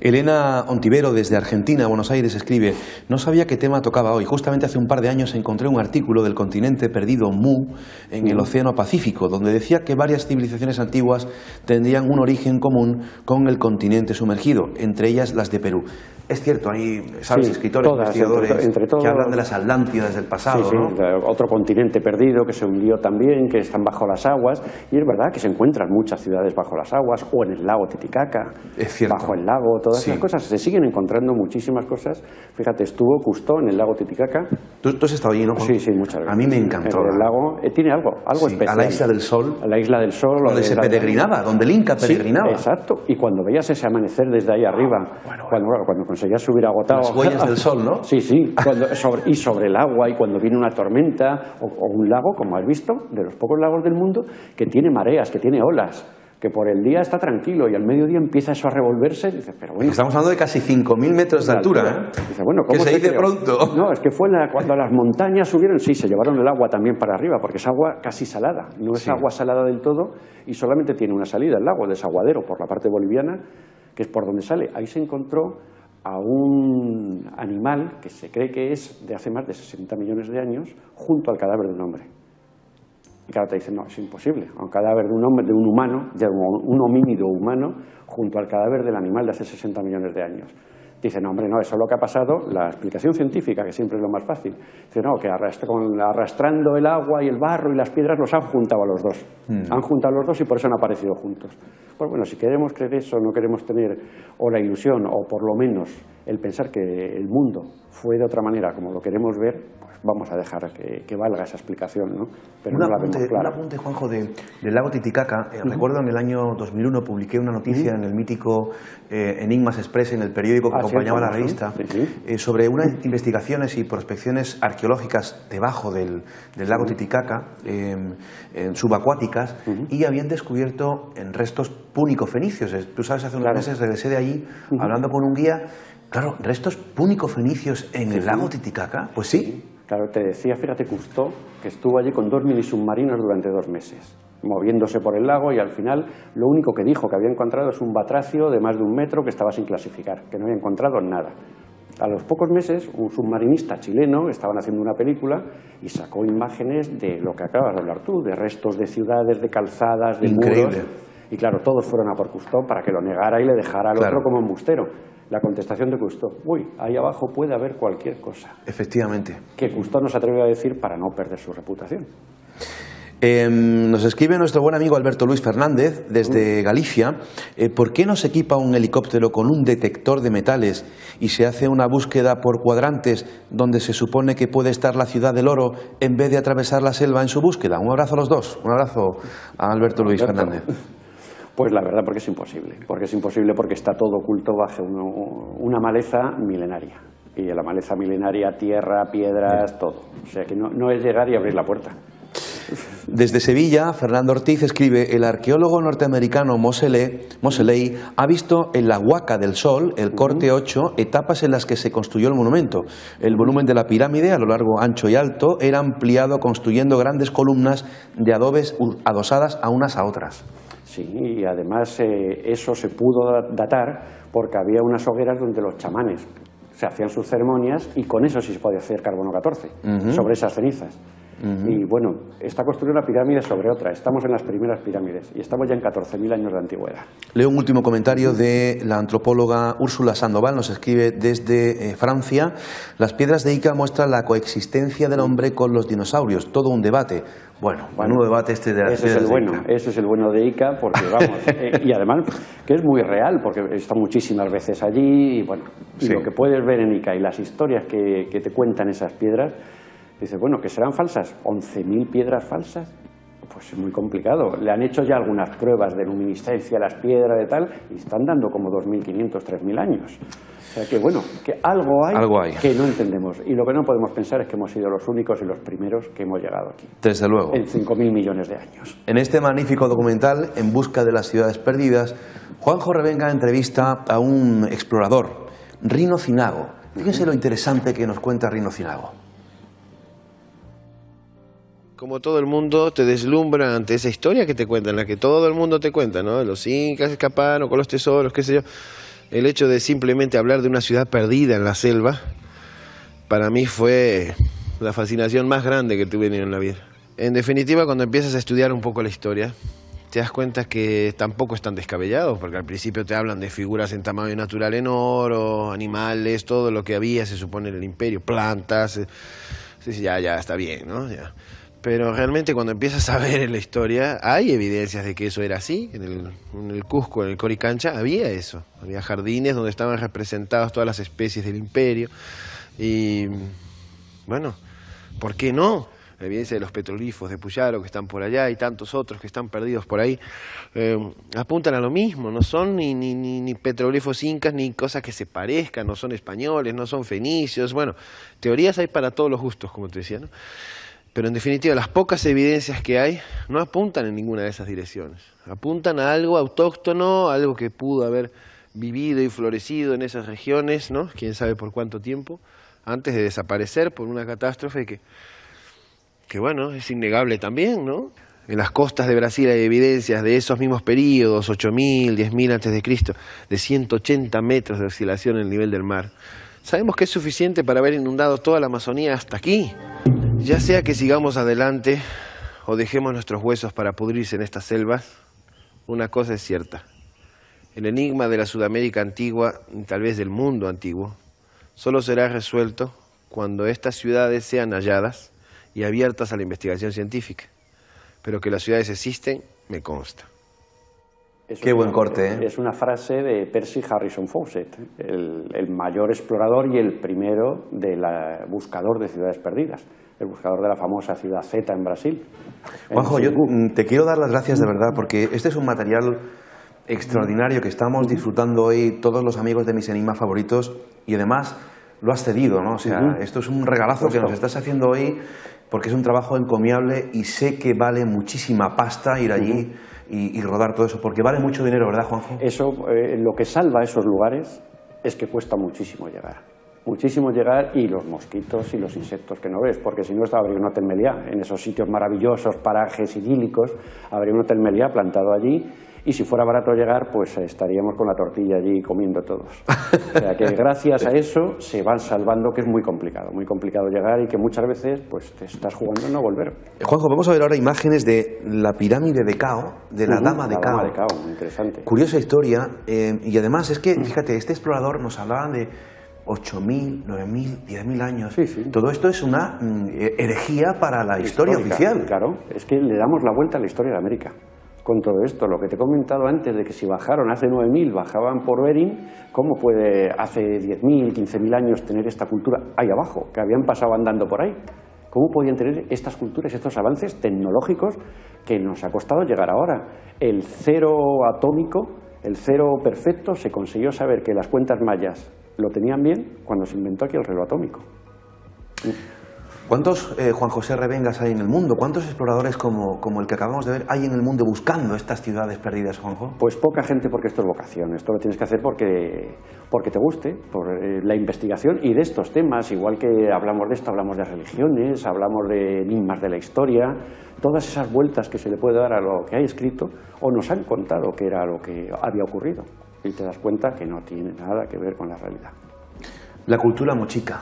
Elena Ontivero, desde Argentina, Buenos Aires, escribe: no sabía qué tema tocaba hoy. Justamente hace un par de años encontré un artículo del continente perdido Mu en el Océano Pacífico, donde decía que varias civilizaciones antiguas tendrían un origen común con el continente sumergido, entre ellas las de Perú. Es cierto, hay, ¿sabes?, escritores, investigadores que hablan de las Atlántidas del pasado, ¿no?
Otro continente perdido que se hundió también, que están bajo las aguas, y es verdad que se encuentran muchas ciudades bajo las aguas, o en el lago Titicaca, bajo el lago, todas esas cosas, se siguen encontrando muchísimas cosas. Fíjate, estuvo Cousteau en el lago Titicaca.
¿Tú has estado allí, no, Juan?
Sí, muchas veces.
A mí me encantó.
El lago tiene algo especial.
A la Isla del Sol.
A la Isla del Sol.
Donde se peregrinaba, donde el Inca peregrinaba.
Exacto, y cuando veías ese amanecer desde ahí arriba, cuando conseguías subir agotado.
Las huellas del sol, ¿no?
Sí, sobre el agua, y cuando viene una tormenta, o un lago, como has visto, de los pocos lagos del mundo, que tiene mareas, que tiene olas, que por el día está tranquilo y al mediodía empieza eso a revolverse. Dice, pero bueno,
estamos hablando de casi 5.000 metros de altura, ¿eh?
Dice, bueno, ¿cómo
que se dice pronto?
No, es que fue cuando las montañas subieron, sí, se llevaron el agua también para arriba, porque es agua casi salada, no es agua salada del todo, y solamente tiene una salida, el lago, desaguadero, por la parte boliviana, que es por donde sale. Ahí se encontró a un animal que se cree que es de hace más de 60 millones de años, junto al cadáver de un hombre. Y claro, te dicen, no, es imposible. Un cadáver de un hombre, de un humano, de un homínido humano, junto al cadáver del animal de hace 60 millones de años. Dicen, no, hombre, no, eso es lo que ha pasado. La explicación científica, que siempre es lo más fácil. Dice, no, que arrastrando el agua y el barro y las piedras los han juntado a los dos. Han juntado a los dos y por eso han aparecido juntos. Pues bueno, si queremos creer eso, no queremos tener o la ilusión o por lo menos el pensar que el mundo fue de otra manera como lo queremos ver, pues vamos a dejar que valga esa explicación, ¿no? Pero no la vemos clara.
Un apunte, Juanjo, del lago Titicaca. Recuerdo en el año 2001 publiqué una noticia en el mítico Enigmas Express, en el periódico que acompañaba la revista, sobre unas investigaciones y prospecciones arqueológicas debajo del lago Titicaca, subacuáticas, y habían descubierto en restos púnico-fenicios. Tú sabes, hace unos meses regresé de allí hablando con un guía. Claro, restos púnico-fenicios en el lago Titicaca, pues sí.
Claro, te decía, fíjate, Cousteau, que estuvo allí con 2 minisubmarinos durante 2 meses, moviéndose por el lago, y al final lo único que dijo que había encontrado es un batracio de más de 1 metro que estaba sin clasificar, que no había encontrado nada. A los pocos meses, un submarinista chileno, estaban haciendo una película y sacó imágenes de lo que acabas de hablar tú, de restos de ciudades, de calzadas, de muros. Y claro, todos fueron a por Cousteau para que lo negara y le dejara al otro como embustero. La contestación de Cousteau: uy, ahí abajo puede haber cualquier cosa.
Efectivamente.
Que Cousteau no se atrevió a decir para no perder su reputación.
Nos escribe nuestro buen amigo Alberto Luis Fernández desde Galicia. ¿Por qué no se equipa un helicóptero con un detector de metales y se hace una búsqueda por cuadrantes donde se supone que puede estar la ciudad del oro en vez de atravesar la selva en su búsqueda? Un abrazo a los dos. Un abrazo a Alberto Luis Fernández.
Pues la verdad, porque es imposible, porque está todo oculto bajo una maleza milenaria. Y en la maleza milenaria, tierra, piedras, todo. O sea que no es llegar y abrir la puerta.
Desde Sevilla, Fernando Ortiz escribe: el arqueólogo norteamericano Moseley ha visto en la Huaca del Sol, el corte 8, etapas en las que se construyó el monumento. El volumen de la pirámide, a lo largo, ancho y alto, era ampliado construyendo grandes columnas de adobes adosadas a unas a otras.
Sí, y además eso se pudo datar porque había unas hogueras donde los chamanes se hacían sus ceremonias y con eso sí se podía hacer carbono 14, sobre esas cenizas. Y bueno, está construida una pirámide sobre otra. Estamos en las primeras pirámides y estamos ya en 14.000 años de antigüedad.
Leo un último comentario de la antropóloga Úrsula Sandoval, nos escribe desde Francia: las piedras de Ica muestran la coexistencia del hombre con los dinosaurios, todo un debate. Bueno, menudo debate este de las piedras de Ica.
Ese es el bueno de Ica, porque vamos, y además que es muy real, porque he estado muchísimas veces allí, y bueno, y lo que puedes ver en Ica y las historias que te cuentan esas piedras. Dice, bueno, ¿que serán falsas? ¿11.000 piedras falsas? Pues es muy complicado. Le han hecho ya algunas pruebas de luminiscencia a las piedras de tal, y están dando como 2.500, 3.000 años. O sea que, bueno, que algo hay que no entendemos. Y lo que no podemos pensar es que hemos sido los únicos y los primeros que hemos llegado aquí.
Desde luego.
En 5.000 millones de años.
En este magnífico documental, En busca de las ciudades perdidas, Juanjo Revenga entrevista a un explorador, Rino Cinago. Fíjense lo interesante que nos cuenta Rino Cinago.
Como todo el mundo te deslumbra ante esa historia que te cuentan, la que todo el mundo te cuenta, ¿no? Los incas escaparon con los tesoros, qué sé yo. El hecho de simplemente hablar de una ciudad perdida en la selva, para mí fue la fascinación más grande que tuve en la vida. En definitiva, cuando empiezas a estudiar un poco la historia, te das cuenta que tampoco están descabellados, porque al principio te hablan de figuras en tamaño natural en oro, animales, todo lo que había, se supone, en el imperio, plantas. Ya está bien, ¿no? Ya. Pero realmente cuando empiezas a ver en la historia, hay evidencias de que eso era así. En el Cusco, en el Coricancha, había eso. Había jardines donde estaban representadas todas las especies del imperio. Y bueno, ¿por qué no? La evidencia de los petroglifos de Puyaro que están por allá y tantos otros que están perdidos por ahí, apuntan a lo mismo. No son ni petroglifos incas ni cosas que se parezcan, no son españoles, no son fenicios. Bueno, teorías hay para todos los gustos, como te decía, ¿no? Pero en definitiva, las pocas evidencias que hay no apuntan en ninguna de esas direcciones. Apuntan a algo autóctono, algo que pudo haber vivido y florecido en esas regiones, ¿no? Quién sabe por cuánto tiempo, antes de desaparecer por una catástrofe que bueno, es innegable también, ¿no? En las costas de Brasil hay evidencias de esos mismos periodos, 8.000, 10.000 antes de Cristo, de 180 metros de oscilación en el nivel del mar. Sabemos que es suficiente para haber inundado toda la Amazonía hasta aquí. Ya sea que sigamos adelante o dejemos nuestros huesos para pudrirse en estas selvas, una cosa es cierta. El enigma de la Sudamérica antigua, y tal vez del mundo antiguo, solo será resuelto cuando estas ciudades sean halladas y abiertas a la investigación científica. Pero que las ciudades existen, me consta.
Qué buen corte, ¿eh?
Es una frase de Percy Harrison Fawcett, el mayor explorador y el primero buscador de ciudades perdidas, el buscador de la famosa ciudad Z en Brasil.
Juanjo, yo te quiero dar las gracias de verdad, porque este es un material extraordinario que estamos disfrutando hoy todos los amigos de mis enigmas favoritos, y además lo has cedido, ¿no? O sea, esto es un regalazo que nos estás haciendo hoy, porque es un trabajo encomiable y sé que vale muchísima pasta ir allí y rodar todo eso, porque vale mucho dinero, ¿verdad, Juanjo?
Eso, lo que salva esos lugares es que cuesta muchísimo llegar, y los mosquitos y los insectos que no ves, porque si no habría un Hotel Meliá, en esos sitios maravillosos, parajes idílicos, habría un Hotel Meliá plantado allí, y si fuera barato llegar, pues estaríamos con la tortilla allí comiendo todos. O sea que gracias a eso se van salvando, que es muy complicado llegar, y que muchas veces pues te estás jugando a no volver.
Juanjo, vamos a ver ahora imágenes de la pirámide de Cao, de la Dama de Cao.
La Dama de Cao, muy interesante.
Curiosa historia, y además es que, fíjate, este explorador nos hablaba de 8.000, 9.000, 10.000 años.
Sí.
Todo esto es una herejía para la historia oficial.
Claro, es que le damos la vuelta a la historia de América con todo esto. Lo que te he comentado antes de que si bajaron hace 9.000, bajaban por Bering, ¿cómo puede hace 10.000, 15.000 años tener esta cultura ahí abajo, que habían pasado andando por ahí? ¿Cómo podían tener estas culturas, estos avances tecnológicos que nos ha costado llegar ahora? El cero atómico, el cero perfecto, se consiguió saber que las cuentas mayas lo tenían bien cuando se inventó aquí el reloj atómico.
¿Cuántos Juan José Revengas hay en el mundo? ¿Cuántos exploradores como el que acabamos de ver hay en el mundo buscando estas ciudades perdidas, Juanjo?
Pues poca gente, porque esto es vocación. Esto lo tienes que hacer porque te guste, por la investigación y de estos temas. Igual que hablamos de esto, hablamos de religiones, hablamos de enigmas de la historia, todas esas vueltas que se le puede dar a lo que hay escrito o nos han contado que era lo que había ocurrido. Y te das cuenta que no tiene nada que ver con la realidad.
La cultura mochica.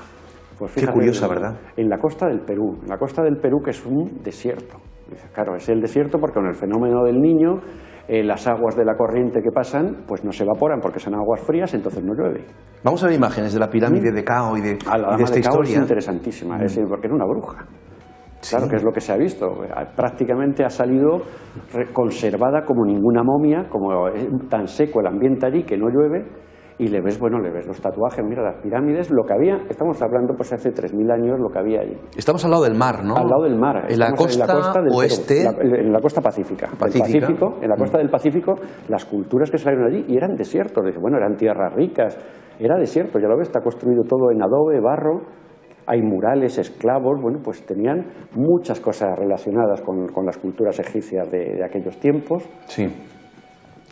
Pues
qué
fíjate,
curiosa, ¿verdad?
En la costa del Perú, que es un desierto. Claro, es el desierto porque con el fenómeno del Niño, las aguas de la corriente que pasan, pues no se evaporan porque son aguas frías, entonces no llueve.
Vamos a ver imágenes de la pirámide de Cao y de esta historia.
Es interesantísima, porque era una bruja. Claro,
Sí.
que es lo que se ha visto. Prácticamente ha salido conservada como ninguna momia, como tan seco el ambiente allí que no llueve. Y le ves los tatuajes, mira las pirámides, lo que había, estamos hablando pues hace 3.000 años lo que había allí.
Estamos al lado del mar, ¿no?
Al lado del mar.
En la costa
del
oeste.
Perú, en la costa pacífica. En la costa del Pacífico, las culturas que salieron allí y eran desiertos. Bueno, eran tierras ricas, era desierto, ya lo ves, está construido todo en adobe, barro. Hay murales, esclavos, bueno, pues tenían muchas cosas relacionadas con las culturas egipcias de aquellos tiempos.
Sí.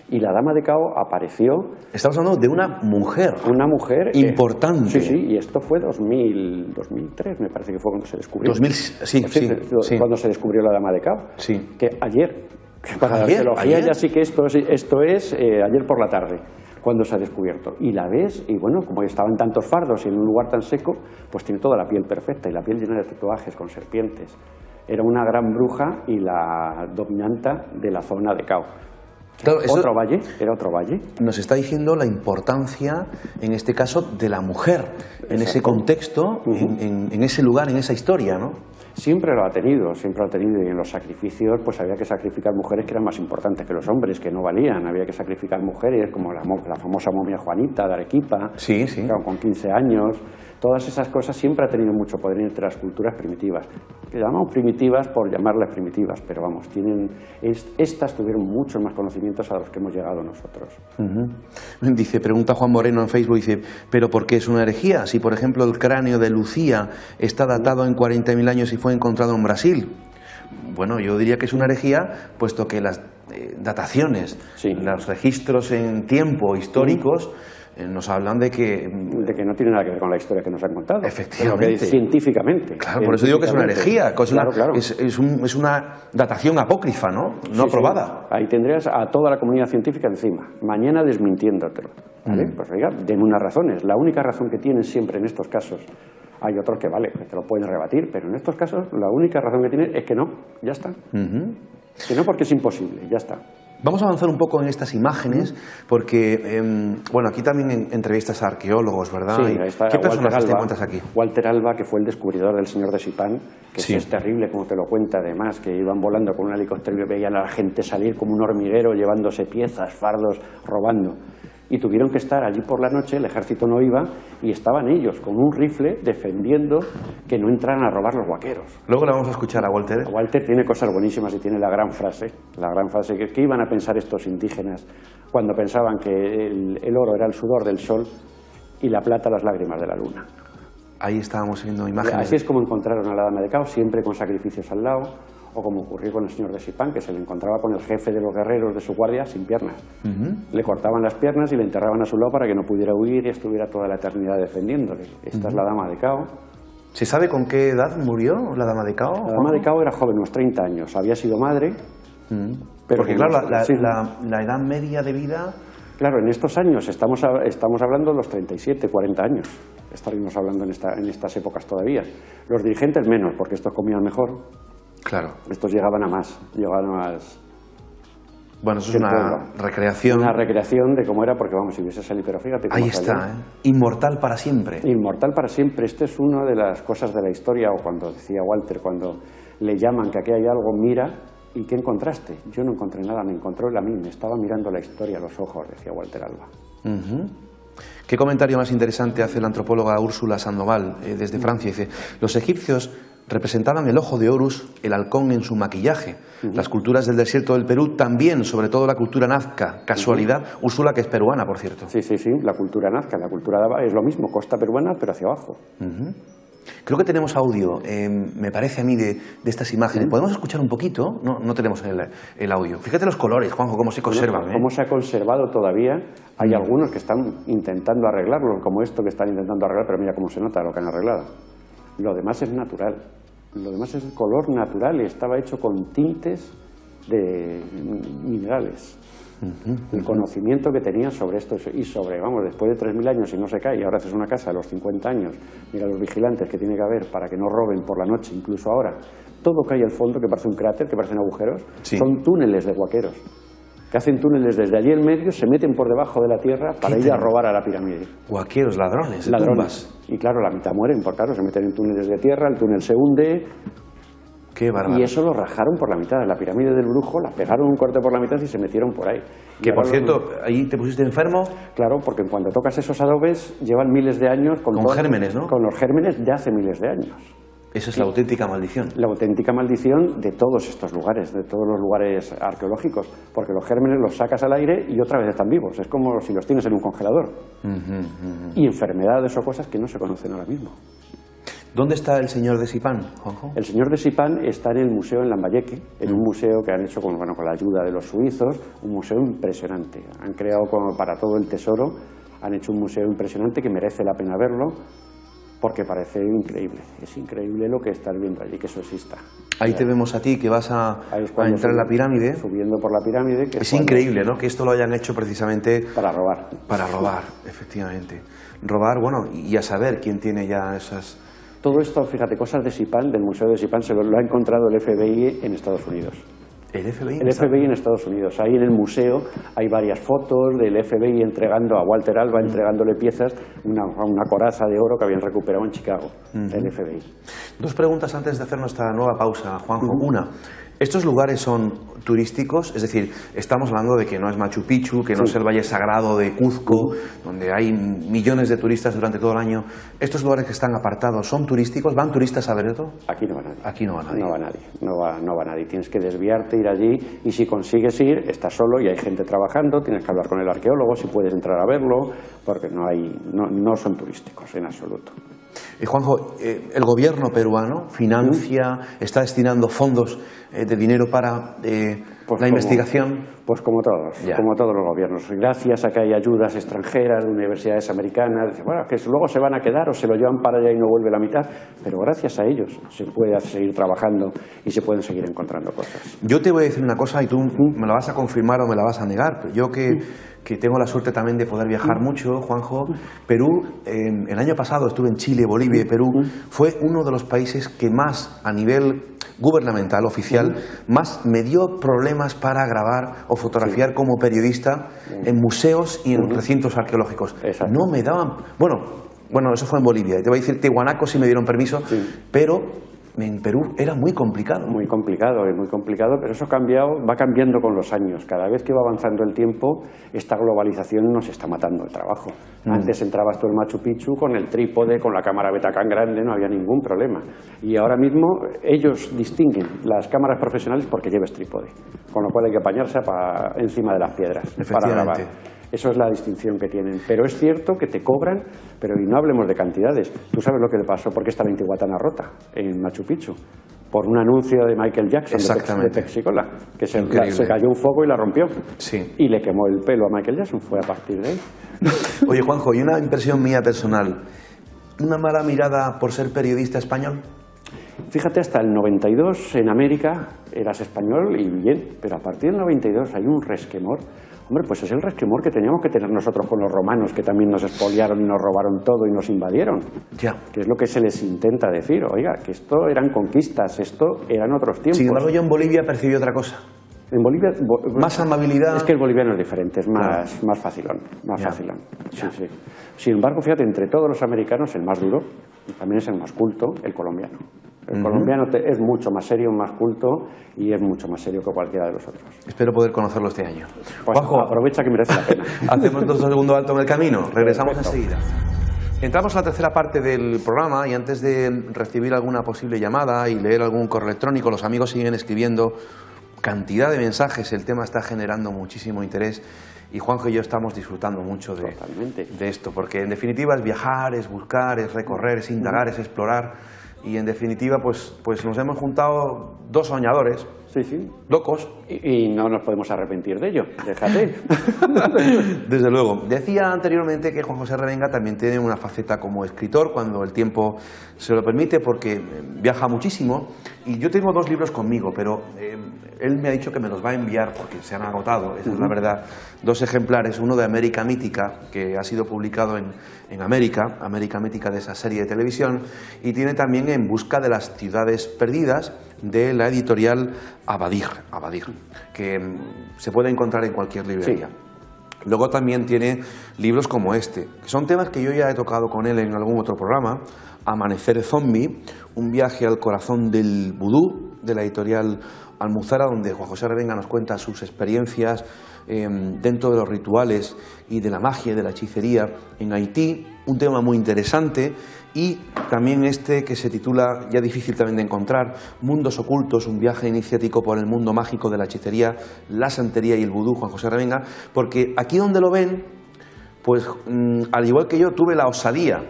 Y la Dama de Cao apareció.
Estamos hablando de una mujer.
Una mujer
importante.
Sí, y esto fue 2003, me parece que fue cuando se descubrió.
2000, sí.
Cuando se descubrió la Dama de Cao.
Sí.
Que ayer, para la arqueología ya sí que esto es ayer por la tarde, cuando se ha descubierto. Y la ves, y bueno, como estaban tantos fardos y en un lugar tan seco, pues tiene toda la piel perfecta y la piel llena de tatuajes con serpientes. Era una gran bruja y la dominanta de la zona de Cao.
Claro,
Era otro valle.
Nos está diciendo la importancia, en este caso, de la mujer, en ese contexto, en ese lugar, en esa historia, ¿no?
Siempre lo ha tenido, y en los sacrificios pues había que sacrificar mujeres que eran más importantes que los hombres, que no valían, había que sacrificar mujeres como la famosa momia Juanita de Arequipa,
sí.
Claro, con 15 años, todas esas cosas siempre ha tenido mucho poder entre las culturas primitivas, que llamamos primitivas por llamarlas primitivas, pero vamos, estas tuvieron muchos más conocimientos a los que hemos llegado nosotros.
Pregunta Juan Moreno en Facebook, dice, ¿pero por qué es una herejía? Si por ejemplo el cráneo de Lucía está datado en 40.000 años y fue encontrado en Brasil. Bueno, yo diría que es una herejía, puesto que las dataciones, los registros en tiempo históricos nos hablan de que
no tiene nada que ver con la historia que nos han contado.
Efectivamente.
Científicamente.
Claro, por eso digo que es una herejía,
Claro.
Es una datación apócrifa, ¿no? No aprobada.
Ahí tendrías a toda la comunidad científica encima, mañana desmintiéndotelo. ¿Vale? Pues oiga, den unas razones. La única razón que tienen siempre en estos casos, hay otros que que te lo pueden rebatir, pero en estos casos la única razón que tienen es que no, ya está. Que no porque es imposible, ya está.
Vamos a avanzar un poco en estas imágenes, porque, bueno, aquí también entrevistas a arqueólogos, ¿verdad?
Sí, está
¿Qué personajes te
Alba,
encuentras aquí?
Walter Alba, que fue el descubridor del señor de Sipán, que
Sí.
es terrible como te lo cuenta, además, que iban volando con un helicóptero y veían a la gente salir como un hormiguero llevándose piezas, fardos, robando. Y tuvieron que estar allí por la noche, el ejército no iba, y estaban ellos con un rifle defendiendo que no entraran a robar los vaqueros.
Luego le vamos a escuchar a Walter.
Walter tiene cosas buenísimas y tiene la gran frase que iban a pensar estos indígenas cuando pensaban que el oro era el sudor del sol y la plata las lágrimas de la luna.
Ahí estábamos viendo imágenes.
Así es como encontraron a la dama de Cao, siempre con sacrificios al lado, o como ocurrió con el señor de Sipán, que se le encontraba con el jefe de los guerreros de su guardia sin piernas. Le cortaban las piernas y le enterraban a su lado para que no pudiera huir y estuviera toda la eternidad defendiéndole. Esta es la dama de Cao.
¿Se sabe con qué edad murió la dama de Cao?
La dama de Cao era joven, unos 30 años, había sido madre. Pero
Porque claro,
sí.
la edad media de vida...
Claro, en estos años estamos hablando de los 37, 40 años. Estaríamos hablando en estas épocas todavía. Los dirigentes menos, porque estos comían mejor.
Claro.
Estos llegaban a más.
Bueno, eso es una recreación.
Una recreación de cómo era, porque vamos, si hubiese salido, pero fíjate cómo
Ahí está, Inmortal para siempre.
Inmortal para siempre. Esto es una de las cosas de la historia, o cuando decía Walter, cuando le llaman que aquí hay algo, mira, ¿y qué encontraste? Yo no encontré nada, me encontró él a mí, me estaba mirando la historia a los ojos, decía Walter Alba.
¿Qué comentario más interesante hace la antropóloga Úrsula Sandoval desde Francia? Dice, los egipcios representaban el ojo de Horus, el halcón en su maquillaje. Las culturas del desierto del Perú también, sobre todo la cultura nazca. Casualidad, Úrsula, que es peruana, por cierto.
Sí, la cultura nazca, la cultura es lo mismo, costa peruana, pero hacia abajo.
Creo que tenemos audio, me parece a mí, de estas imágenes. ¿Podemos escuchar un poquito? No tenemos el audio. Fíjate los colores, Juanjo, cómo se conservan.
Cómo se ha conservado todavía. Hay algunos que están intentando arreglarlo, como esto que están intentando arreglar, pero mira cómo se nota lo que han arreglado. Lo demás es natural. Lo demás es color natural y estaba hecho con tintes de minerales. El conocimiento que tenían sobre esto y sobre, vamos, después de 3.000 años y no se cae, y ahora haces una casa a los 50 años, mira los vigilantes que tiene que haber para que no roben por la noche, incluso ahora, todo cae al fondo, que parece un cráter, que parecen agujeros, son túneles de huaqueros, que hacen túneles desde allí en medio, se meten por debajo de la tierra para ir a robar a la pirámide.
Huaqueros, ladrones,
ladrones. Y claro, la mitad mueren, porque claro, se meten en túneles de tierra, el túnel se hunde.
Qué bárbaro.
Y eso lo rajaron por la mitad. La pirámide del Brujo la pegaron un corte por la mitad y se metieron por ahí.
Que por cierto, ¿ahí te pusiste enfermo?
Claro, porque cuando tocas esos adobes llevan miles de años
con gérmenes, ¿no?
Con los gérmenes de hace miles de años.
Esa es la auténtica maldición.
La auténtica maldición de todos estos lugares, de todos los lugares arqueológicos, porque los gérmenes los sacas al aire y otra vez están vivos. Es como si los tienes en un congelador. Y enfermedades o cosas que no se conocen ahora mismo.
¿Dónde está el señor de Sipán, Juanjo?
El señor de Sipán está en el museo en Lambayeque, en un museo que han hecho con la ayuda de los suizos, un museo impresionante. Han creado para todo el tesoro, han hecho un museo impresionante que merece la pena verlo, porque parece increíble. Es increíble lo que estás viendo allí, que eso exista.
Ahí te vemos a ti, que vas a entrar en la pirámide.
Subiendo por la pirámide.
Es increíble, ¿no?, que esto lo hayan hecho precisamente...
Para robar.
Para robar, efectivamente. Robar, bueno, y a saber quién tiene ya esas...
Todo esto, fíjate, cosas de Sipán, del Museo de Sipán, se lo ha encontrado el FBI en Estados Unidos.
¿El FBI?
El FBI en Estados Unidos. Ahí en el museo hay varias fotos del FBI entregando a Walter Alba, entregándole piezas, una coraza de oro que habían recuperado en Chicago, del FBI.
Dos preguntas antes de hacer nuestra nueva pausa, Juanjo. Una, ¿estos lugares son turísticos? Es decir, estamos hablando de que no es Machu Picchu, que no es el Valle Sagrado de Cuzco, donde hay millones de turistas durante todo el año. ¿Estos lugares que están apartados son turísticos? ¿Van turistas a ver esto?
Aquí no va nadie.
Aquí no va nadie.
No va nadie, no va nadie. Tienes que desviarte, ir allí, y si consigues ir, estás solo y hay gente trabajando, tienes que hablar con el arqueólogo, si puedes entrar a verlo, porque no son turísticos en absoluto.
Juanjo, el gobierno peruano financia, está destinando fondos de dinero para la investigación.
Pues como todos los gobiernos. Gracias a que hay ayudas extranjeras de universidades americanas, bueno, que luego se van a quedar o se lo llevan para allá y no vuelve la mitad, pero gracias a ellos se puede seguir trabajando y se pueden seguir encontrando cosas.
Yo te voy a decir una cosa y tú me la vas a confirmar o me la vas a negar. Yo que tengo la suerte también de poder viajar mucho, Juanjo, Perú, el año pasado estuve en Chile, Bolivia y Perú, fue uno de los países que más, a nivel gubernamental, oficial, más me dio problemas problemas para grabar o fotografiar como periodista en museos y en recintos arqueológicos.
Exacto.
No me daban... Bueno, eso fue en Bolivia. Te voy a decir, Tiahuanaco sí me dieron permiso, pero en Perú era muy complicado.
Muy complicado, pero eso va cambiando con los años. Cada vez que va avanzando el tiempo, esta globalización nos está matando el trabajo. Antes entrabas tú en Machu Picchu con el trípode, con la cámara Betacam grande, no había ningún problema. Y ahora mismo ellos distinguen las cámaras profesionales porque lleves trípode, con lo cual hay que apañarse encima de las piedras para grabar. Eso es la distinción que tienen. Pero es cierto que te cobran, pero y no hablemos de cantidades. Tú sabes lo que le pasó porque está la Intihuatana rota en Machu Picchu, por un anuncio de Michael Jackson de Pepsi-Cola, que se cayó un foco y la rompió.
Sí.
Y le quemó el pelo a Michael Jackson, fue a partir de ahí.
Oye, Juanjo, y una impresión mía personal, ¿una mala mirada por ser periodista español?
Fíjate, hasta el 92 en América eras español y bien, pero a partir del 92 hay un resquemor. Hombre, pues es el resquemor que teníamos que tener nosotros con los romanos, que también nos expoliaron y nos robaron todo y nos invadieron.
Ya.
Que es lo que se les intenta decir. Oiga, que esto eran conquistas, esto eran otros tiempos.
Sin embargo, yo en Bolivia percibí otra cosa.
En Bolivia...
Más amabilidad...
Es que el boliviano es diferente, es más facilón. Facilón. Sí, sí. Sin embargo, fíjate, entre todos los americanos, el más duro, también es el más culto, el colombiano. El colombiano es mucho más serio, más culto y es mucho más serio que cualquiera de los otros.
Espero poder conocerlo este año.
Pues
Juanjo,
aprovecha que merece la pena.
Hacemos nuestro segundo alto en el camino. Regresamos
Perfecto.
enseguida. Entramos a la tercera parte del programa y antes de recibir alguna posible llamada y leer algún correo electrónico, los amigos siguen escribiendo cantidad de mensajes. El tema está generando muchísimo interés y Juanjo y yo estamos disfrutando mucho de esto, porque en definitiva es viajar, es buscar, es recorrer, es indagar, es explorar. Y en definitiva, pues nos hemos juntado dos soñadores,
sí.
locos.
Y no nos podemos arrepentir de ello, déjate.
Desde luego. Decía anteriormente que Juan José Revenga también tiene una faceta como escritor, cuando el tiempo se lo permite, porque viaja muchísimo. Y yo tengo dos libros conmigo, pero él me ha dicho que me los va a enviar porque se han agotado, esa es la verdad. Dos ejemplares, uno de América Mítica, que ha sido publicado en América Mítica de esa serie de televisión, y tiene también En busca de las ciudades perdidas, de la editorial Abadir, que se puede encontrar en cualquier librería. Sí. Luego también tiene libros como este, que son temas que yo ya he tocado con él en algún otro programa. Amanecer Zombie, un viaje al corazón del vudú, de la editorial Almuzara, donde Juan José Revenga nos cuenta sus experiencias dentro de los rituales y de la magia y de la hechicería en Haití, un tema muy interesante. Y también este que se titula, ya difícil también de encontrar, Mundos Ocultos, un viaje iniciático por el mundo mágico de la hechicería, la santería y el vudú, Juan José Revenga, porque aquí donde lo ven, pues al igual que yo tuve la osadía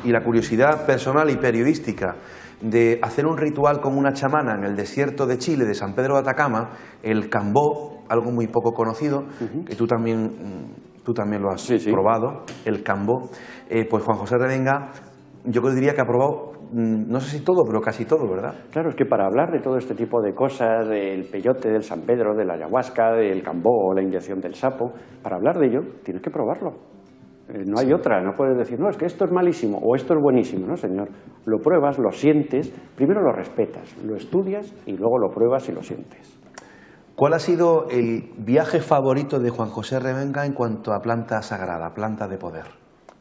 y la curiosidad personal y periodística de hacer un ritual con una chamana en el desierto de Chile, de San Pedro de Atacama, el cambó, algo muy poco conocido, que tú también lo has probado, el cambó. Pues Juan José Revenga, yo diría que ha probado, no sé si todo, pero casi todo, ¿verdad?
Claro, es que para hablar de todo este tipo de cosas, del peyote, del San Pedro, de la ayahuasca, del cambó o la inyección del sapo, para hablar de ello tienes que probarlo. No hay otra, no puedes decir, no, es que esto es malísimo o esto es buenísimo. No, señor, lo pruebas, lo sientes, primero lo respetas, lo estudias y luego lo pruebas y lo sientes.
¿Cuál ha sido el viaje favorito de Juan José Revenga en cuanto a planta sagrada, planta de poder?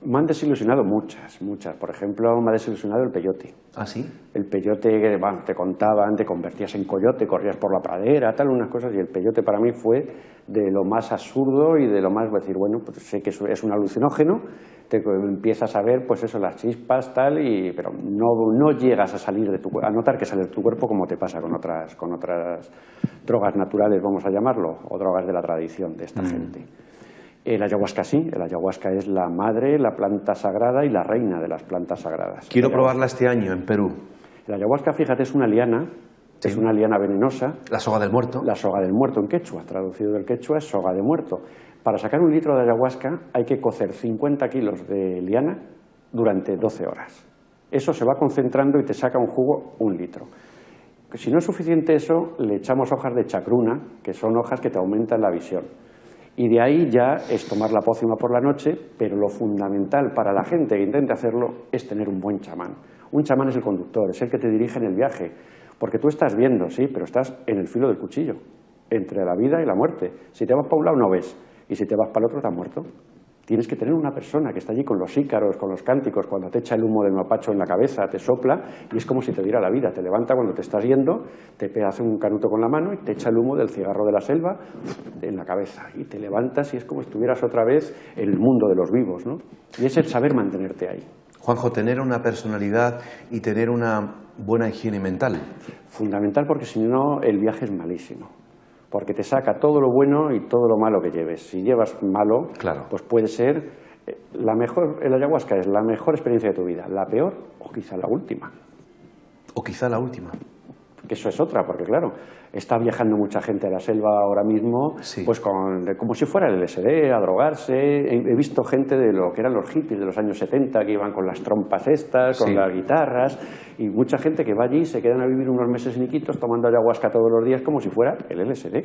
Me han desilusionado muchas. Por ejemplo, me ha desilusionado el peyote.
¿Ah, sí?
El peyote que te contaban, te convertías en coyote, corrías por la pradera, tal, unas cosas, y el peyote para mí fue de lo más absurdo y de lo más, decir, bueno, pues sé que es un alucinógeno, te empiezas a ver, pues eso, las chispas, tal, pero no llegas a salir a notar que sale de tu cuerpo como te pasa con otras drogas naturales, vamos a llamarlo, o drogas de la tradición de esta gente. El ayahuasca sí, el ayahuasca es la madre, la planta sagrada y la reina de las plantas sagradas.
Quiero probarla este año en Perú.
El ayahuasca, fíjate, es una liana, es una liana venenosa.
La soga del muerto.
La soga del muerto en quechua, traducido del quechua es soga de muerto. Para sacar un litro de ayahuasca hay que cocer 50 kilos de liana durante 12 horas. Eso se va concentrando y te saca un jugo 1 litro. Si no es suficiente eso, le echamos hojas de chacruna, que son hojas que te aumentan la visión. Y de ahí ya es tomar la pócima por la noche, pero lo fundamental para la gente que intente hacerlo es tener un buen chamán. Un chamán es el conductor, es el que te dirige en el viaje, porque tú estás viendo, sí, pero estás en el filo del cuchillo. entre la vida y la muerte. Si te vas para un lado no ves, y si te vas para el otro te has muerto. Tienes que tener una persona que está allí con los ícaros, con los cánticos, cuando te echa el humo del mapacho en la cabeza, te sopla y es como si te diera la vida. Te levanta cuando te estás yendo, te hace un canuto con la mano y te echa el humo del cigarro de la selva en la cabeza. Y te levantas y es como si estuvieras otra vez en el mundo de los vivos, ¿no? Y es el saber mantenerte ahí.
Juanjo, tener una personalidad y tener una buena higiene mental.
Fundamental, porque si no el viaje es malísimo. Porque te saca todo lo bueno y todo lo malo que lleves. Si llevas malo,
claro,
pues puede ser la mejor, el ayahuasca es la mejor experiencia de tu vida, la peor o quizá la última.
O quizá la última.
Que eso es otra, porque claro, está viajando mucha gente a la selva ahora mismo,
sí,
pues como si fuera el LSD, a drogarse. He visto gente de lo que eran los hippies de los años 70, que iban con las trompas estas, con
sí,
las guitarras, y mucha gente que va allí y se quedan a vivir unos meses en Iquitos tomando ayahuasca todos los días como si fuera el LSD.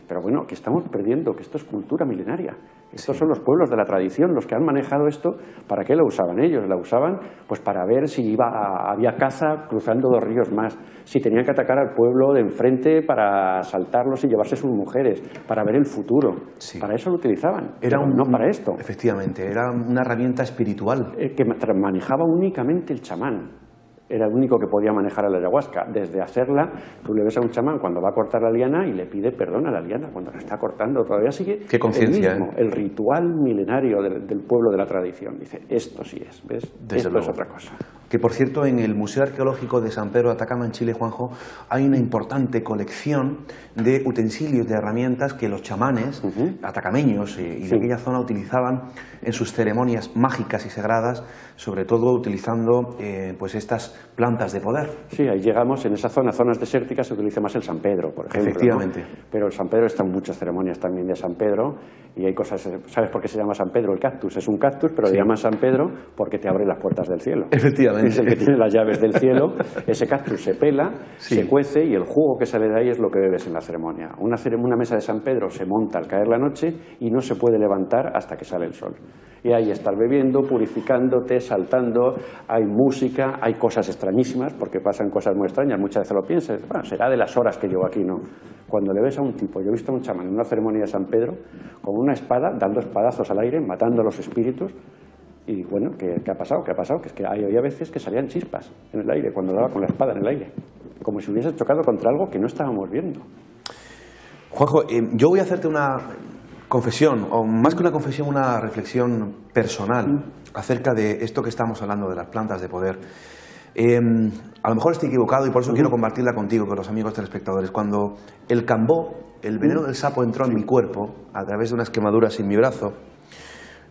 Pero bueno, que estamos perdiendo, que esto es cultura milenaria. Estos son los pueblos de la tradición, los que han manejado esto. ¿Para qué lo usaban ellos? La usaban pues para ver si había caza cruzando 2 ríos más, si tenían que atacar al pueblo de enfrente para asaltarlos y llevarse sus mujeres, para ver el futuro.
Sí.
Para eso lo utilizaban,
era
no para esto.
Efectivamente, era una herramienta espiritual.
Que manejaba únicamente el chamán. Era el único que podía manejar a la ayahuasca. Desde hacerla, tú le ves a un chamán cuando va a cortar la liana y le pide perdón a la liana cuando la está cortando. Todavía sigue
Qué conciencia,
el mismo, el ritual milenario del pueblo de la tradición. Dice, esto sí es, ¿ves?
Desde
esto
luego.
es otra cosa.
Que por cierto, en el Museo Arqueológico de San Pedro de Atacama, en Chile, Juanjo, hay una importante colección de utensilios, de herramientas que los chamanes atacameños y de aquella zona utilizaban en sus ceremonias mágicas y sagradas, sobre todo utilizando pues estas plantas de poder.
Sí, ahí llegamos, en esa zona, zonas desérticas, se utiliza más el San Pedro, por ejemplo.
Efectivamente.
¿no? Pero el San Pedro está en muchas ceremonias también de San Pedro, y hay cosas, ¿sabes por qué se llama San Pedro? El cactus es un cactus, pero
Sí.
le llaman San Pedro porque te abre las puertas del cielo.
Efectivamente.
Es el que tiene las llaves del cielo. Ese cactus se pela,
Sí.
se cuece y el jugo que sale de ahí es lo que bebes en la ceremonia. Una mesa de San Pedro se monta al caer la noche y no se puede levantar hasta que sale el sol. Y ahí estás bebiendo, purificándote, saltando, hay música, hay cosas extrañísimas, porque pasan cosas muy extrañas, muchas veces lo piensas, bueno, será de las horas que llevo aquí, ¿no? Cuando le ves a un tipo, yo he visto a un chamán en una ceremonia de San Pedro, con una espada, dando espadazos al aire, matando a los espíritus, y bueno, ¿qué ha pasado? ¿Qué ha pasado? Que es que hay a veces que salían chispas en el aire, cuando daba con la espada en el aire, como si hubiese chocado contra algo que no estábamos viendo.
Juanjo, yo voy a hacerte una confesión, o más que una confesión, una reflexión personal acerca de esto que estamos hablando de las plantas de poder. A lo mejor estoy equivocado y por eso quiero compartirla contigo, con los amigos telespectadores. Cuando el cambó, el veneno del sapo entró en mi cuerpo a través de unas quemaduras en mi brazo,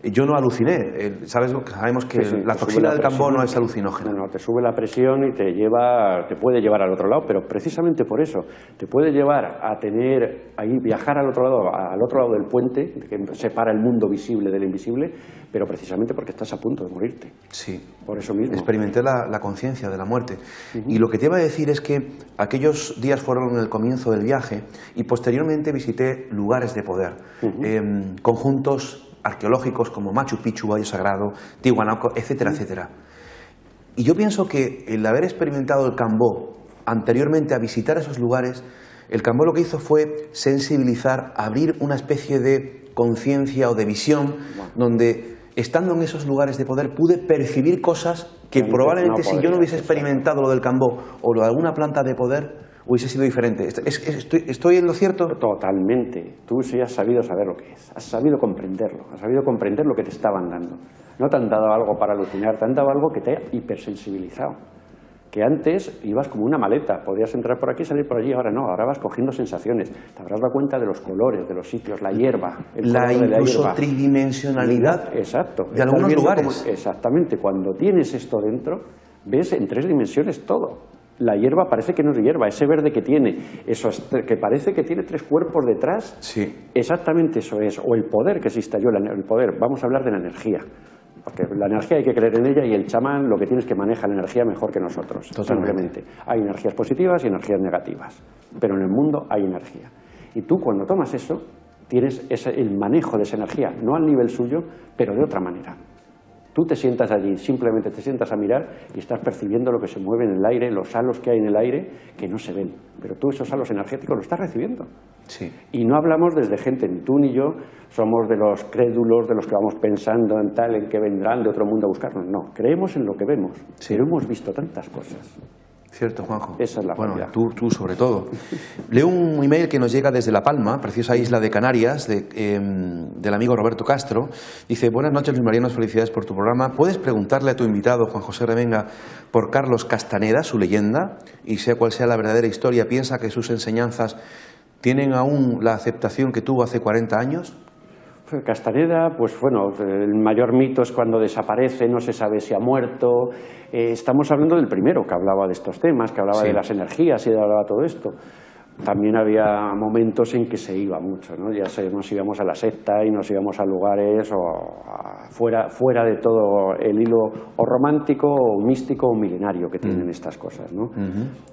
yo no aluciné. Sabemos que
Sí,
la
te
toxina
sube
del
la
cambó
presión.
no es alucinógena.
No, te sube la presión y te puede llevar al otro lado, pero precisamente por eso, te puede llevar a viajar al otro lado del puente, que separa el mundo visible del invisible, pero precisamente porque estás a punto de morirte.
Sí.
Por eso mismo.
Experimenté la conciencia de la muerte. Y lo que te iba a decir es que aquellos días fueron el comienzo del viaje y posteriormente visité lugares de poder, conjuntos arqueológicos como Machu Picchu, Valle Sagrado, Tiwanaku, etcétera, etcétera. Y yo pienso que el haber experimentado el Cambó anteriormente a visitar esos lugares, el Cambó lo que hizo fue sensibilizar, abrir una especie de conciencia o de visión, donde estando en esos lugares de poder pude percibir cosas que probablemente si yo no hubiese experimentado lo del Cambó o lo de alguna planta de poder, hubiese sido diferente. ¿Estoy en lo cierto?
Totalmente. Tú sí has sabido saber lo que es, has sabido comprenderlo, has sabido comprender lo que te estaban dando. No te han dado algo para alucinar, te han dado algo que te ha hipersensibilizado. Que antes ibas como una maleta, podías entrar por aquí y salir por allí, ahora no, ahora vas cogiendo sensaciones. Te habrás dado cuenta de los colores, de los sitios, la hierba, el color de la
incluso
hierba.
tridimensionalidad.
Exacto.
De algunos
Estás viendo
lugares.
Exactamente, cuando tienes esto dentro, ves en 3 dimensiones todo. La hierba parece que no es hierba, ese verde que tiene, que parece que tiene 3 cuerpos detrás,
Sí.
exactamente eso es. O el poder que existe yo, el poder, vamos a hablar de la energía. Porque la energía hay que creer en ella y el chamán lo que tiene es que maneja la energía mejor que nosotros.
Totalmente.
Simplemente. Hay energías positivas y energías negativas, pero en el mundo hay energía. Y tú cuando tomas eso, tienes el manejo de esa energía, no al nivel suyo, pero de otra manera. Tú te sientas allí, simplemente te sientas a mirar y estás percibiendo lo que se mueve en el aire, los halos que hay en el aire que no se ven, pero tú esos halos energéticos los estás recibiendo.
Sí.
Y no hablamos desde gente, ni tú ni yo somos de los crédulos, de los que vamos pensando en tal, en que vendrán de otro mundo a buscarnos. No, creemos en lo que vemos, pero hemos visto tantas cosas.
Cierto, Juanjo.
Esa es la realidad.
Bueno, tú sobre todo. Leo un email que nos llega desde La Palma, preciosa isla de Canarias, del amigo Roberto Castro. Dice: buenas noches, Luis Mariano, felicidades por tu programa. ¿Puedes preguntarle a tu invitado, Juan José Revenga, por Carlos Castaneda, su leyenda? Y sea cual sea la verdadera historia, ¿piensa que sus enseñanzas tienen aún la aceptación que tuvo hace 40 años?
Castaneda, pues bueno, el mayor mito es cuando desaparece, no se sabe si ha muerto. Estamos hablando del primero que hablaba de estos temas, que hablaba de las energías y hablaba de todo esto. También había momentos en que se iba mucho, ¿no? Ya nos íbamos a la secta y nos íbamos a lugares fuera de todo el hilo o romántico o místico o milenario que tienen estas cosas, ¿no?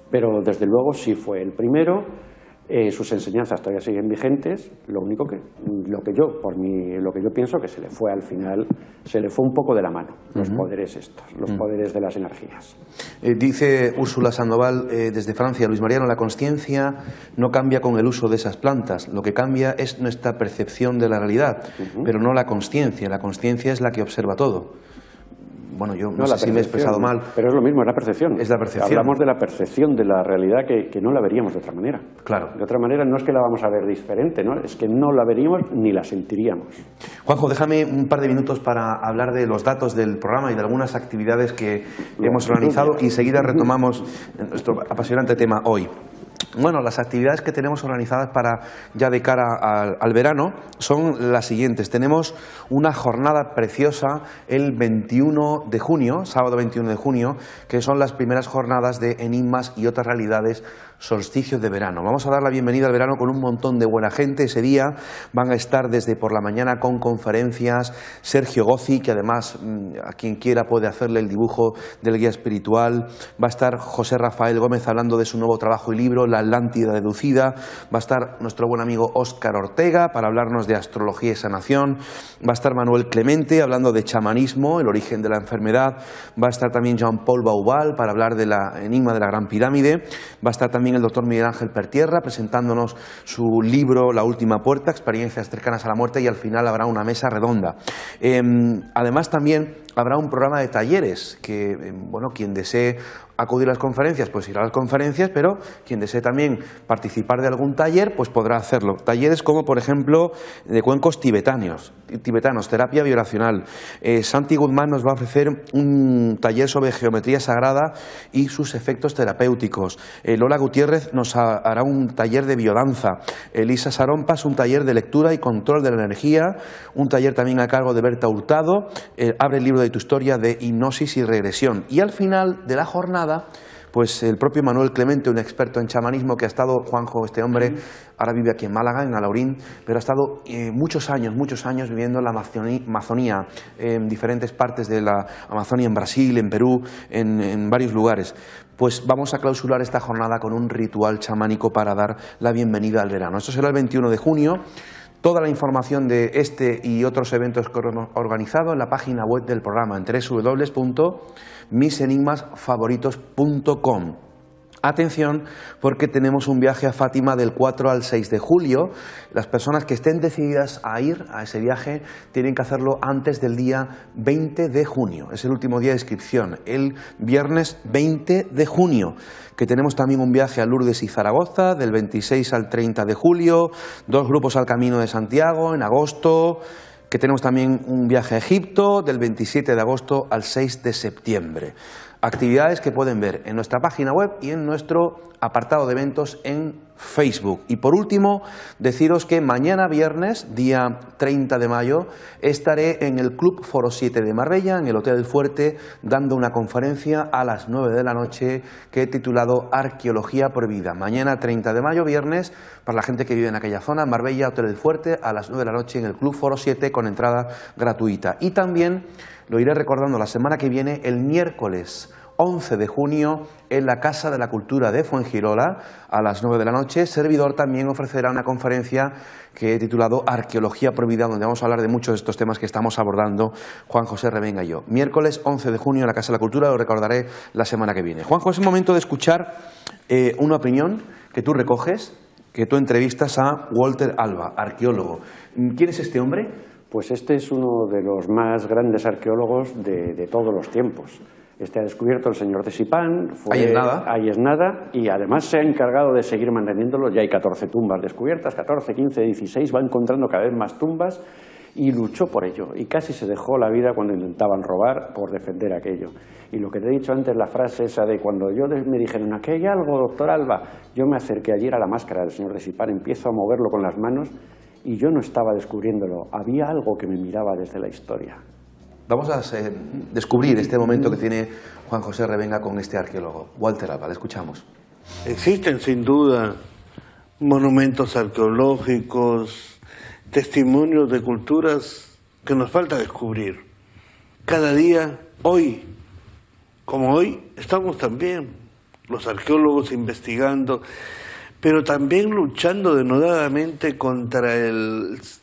Pero desde luego sí fue el primero. Sus enseñanzas todavía siguen vigentes, lo que yo pienso que se le fue al final, se le fue un poco de la mano, los poderes estos, los poderes de las energías.
Dice Úrsula Sandoval desde Francia: Luis Mariano, la consciencia no cambia con el uso de esas plantas, lo que cambia es nuestra percepción de la realidad, pero no la consciencia es la que observa todo. Bueno, yo no sé si me he expresado mal.
Pero es lo mismo, es la percepción.
Es la percepción.
Hablamos de la percepción de la realidad que no la veríamos de otra manera.
Claro.
De otra manera no es que la vamos a ver diferente, ¿no? Es que no la veríamos ni la sentiríamos.
Juanjo, déjame un par de minutos para hablar de los datos del programa y de algunas actividades que hemos organizado y enseguida retomamos nuestro apasionante tema hoy. Bueno, las actividades que tenemos organizadas para ya de cara al verano son las siguientes. Tenemos una jornada preciosa el 21 de junio, sábado 21 de junio, que son las primeras jornadas de Enigmas y otras realidades, solsticios de verano. Vamos a dar la bienvenida al verano con un montón de buena gente. Ese día van a estar desde por la mañana con conferencias Sergio Gozzi, que además a quien quiera puede hacerle el dibujo del guía espiritual. Va a estar José Rafael Gómez hablando de su nuevo trabajo y libro, La Atlántida deducida. Va a estar nuestro buen amigo Óscar Ortega para hablarnos de astrología y sanación. Va a estar Manuel Clemente hablando de chamanismo, el origen de la enfermedad. Va a estar también Jean-Paul Baubal para hablar del enigma de la Gran Pirámide. Va a estar también el doctor Miguel Ángel Pertierra presentándonos su libro La Última Puerta, experiencias cercanas a la muerte, y al final habrá una mesa redonda. Además también habrá un programa de talleres que, bueno, quien desee acudir a las conferencias, pues irá a las conferencias, pero quien desee también participar de algún taller, pues podrá hacerlo. Talleres como, por ejemplo, de cuencos tibetanos, terapia vibracional. Santi Guzmán nos va a ofrecer un taller sobre geometría sagrada y sus efectos terapéuticos. Lola Gutiérrez nos hará un taller de biodanza. Elisa Sarompas un taller de lectura y control de la energía. Un taller también a cargo de Berta Hurtado. Abre el libro de tu historia, de hipnosis y regresión. Y al final de la jornada, pues el propio Manuel Clemente, un experto en chamanismo que ha estado, Juanjo, este hombre, ahora vive aquí en Málaga, en Alaurín, pero ha estado muchos años viviendo en la Amazonía, en diferentes partes de la Amazonia, en Brasil, en Perú, en varios lugares. Pues vamos a clausurar esta jornada con un ritual chamánico para dar la bienvenida al verano. Esto será el 21 de junio. Toda la información de este y otros eventos que hemos organizado en la página web del programa, en www.misenigmasfavoritos.com. Atención, porque tenemos un viaje a Fátima del 4 al 6 de julio. Las personas que estén decididas a ir a ese viaje tienen que hacerlo antes del día 20 de junio. Es el último día de inscripción, el viernes 20 de junio. Que tenemos también un viaje a Lourdes y Zaragoza del 26 al 30 de julio, 2 grupos al Camino de Santiago en agosto, que tenemos también un viaje a Egipto del 27 de agosto al 6 de septiembre. Actividades que pueden ver en nuestra página web y en nuestro apartado de eventos en Facebook. Y por último, deciros que mañana viernes, día 30 de mayo, estaré en el Club Foro 7 de Marbella, en el Hotel del Fuerte, dando una conferencia a las 9 de la noche que he titulado Arqueología Prohibida. Mañana 30 de mayo, viernes, para la gente que vive en aquella zona, Marbella, Hotel del Fuerte, a las 9 de la noche en el Club Foro 7 con entrada gratuita. Y también lo iré recordando la semana que viene, el miércoles 11 de junio en la Casa de la Cultura de Fuengirola a las 9 de la noche. Servidor también ofrecerá una conferencia que he titulado Arqueología Prohibida, donde vamos a hablar de muchos de estos temas que estamos abordando Juan José Revenga y yo. Miércoles 11 de junio en la Casa de la Cultura, lo recordaré la semana que viene. Juanjo, es el momento de escuchar una opinión que tú recoges, que tú entrevistas a Walter Alba, arqueólogo. ¿Quién es este hombre?
Pues este es uno de los más grandes arqueólogos de todos los tiempos. Este ha descubierto el señor de Sipán,
ahí es nada,
y además se ha encargado de seguir manteniéndolo. Ya hay 14 tumbas descubiertas, 14, 15, 16, va encontrando cada vez más tumbas y luchó por ello. Y casi se dejó la vida cuando intentaban robar por defender aquello. Y lo que te he dicho antes, la frase esa de cuando me dijeron, ¿aquí hay algo, doctor Alba? Yo me acerqué ayer a la máscara del señor de Sipán, empiezo a moverlo con las manos y yo no estaba descubriéndolo, había algo que me miraba desde la historia.
Vamos a descubrir este momento que tiene Juan José Revenga con este arqueólogo. Walter Alba, le escuchamos.
Existen sin duda monumentos arqueológicos, testimonios de culturas que nos falta descubrir. Cada día, hoy, como hoy, estamos también los arqueólogos investigando, pero también luchando denodadamente contra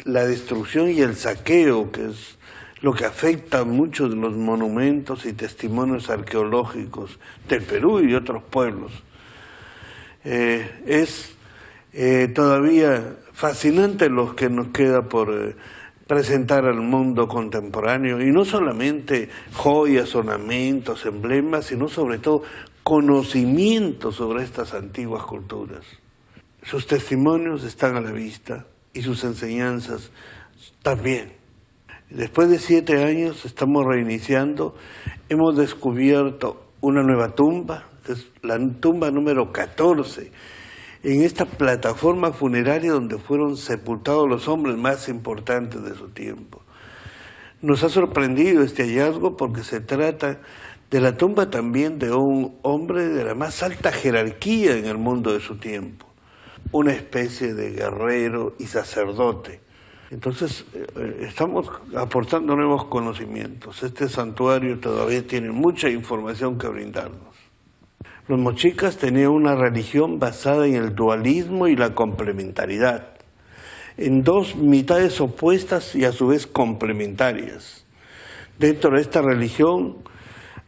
la destrucción y el saqueo, que es lo que afecta a muchos de los monumentos y testimonios arqueológicos del Perú y de otros pueblos. Es todavía fascinante lo que nos queda por presentar al mundo contemporáneo, y no solamente joyas, ornamentos, emblemas, sino sobre todo conocimiento sobre estas antiguas culturas. Sus testimonios están a la vista y sus enseñanzas también. Después de 7 años estamos reiniciando, hemos descubierto una nueva tumba, que es la tumba número 14, en esta plataforma funeraria donde fueron sepultados los hombres más importantes de su tiempo. Nos ha sorprendido este hallazgo porque se trata de la tumba también de un hombre de la más alta jerarquía en el mundo de su tiempo, una especie de guerrero y sacerdote. Entonces estamos aportando nuevos conocimientos. Este santuario todavía tiene mucha información que brindarnos. Los mochicas tenían una religión basada en el dualismo y la complementariedad, en dos mitades opuestas y a su vez complementarias. Dentro de esta religión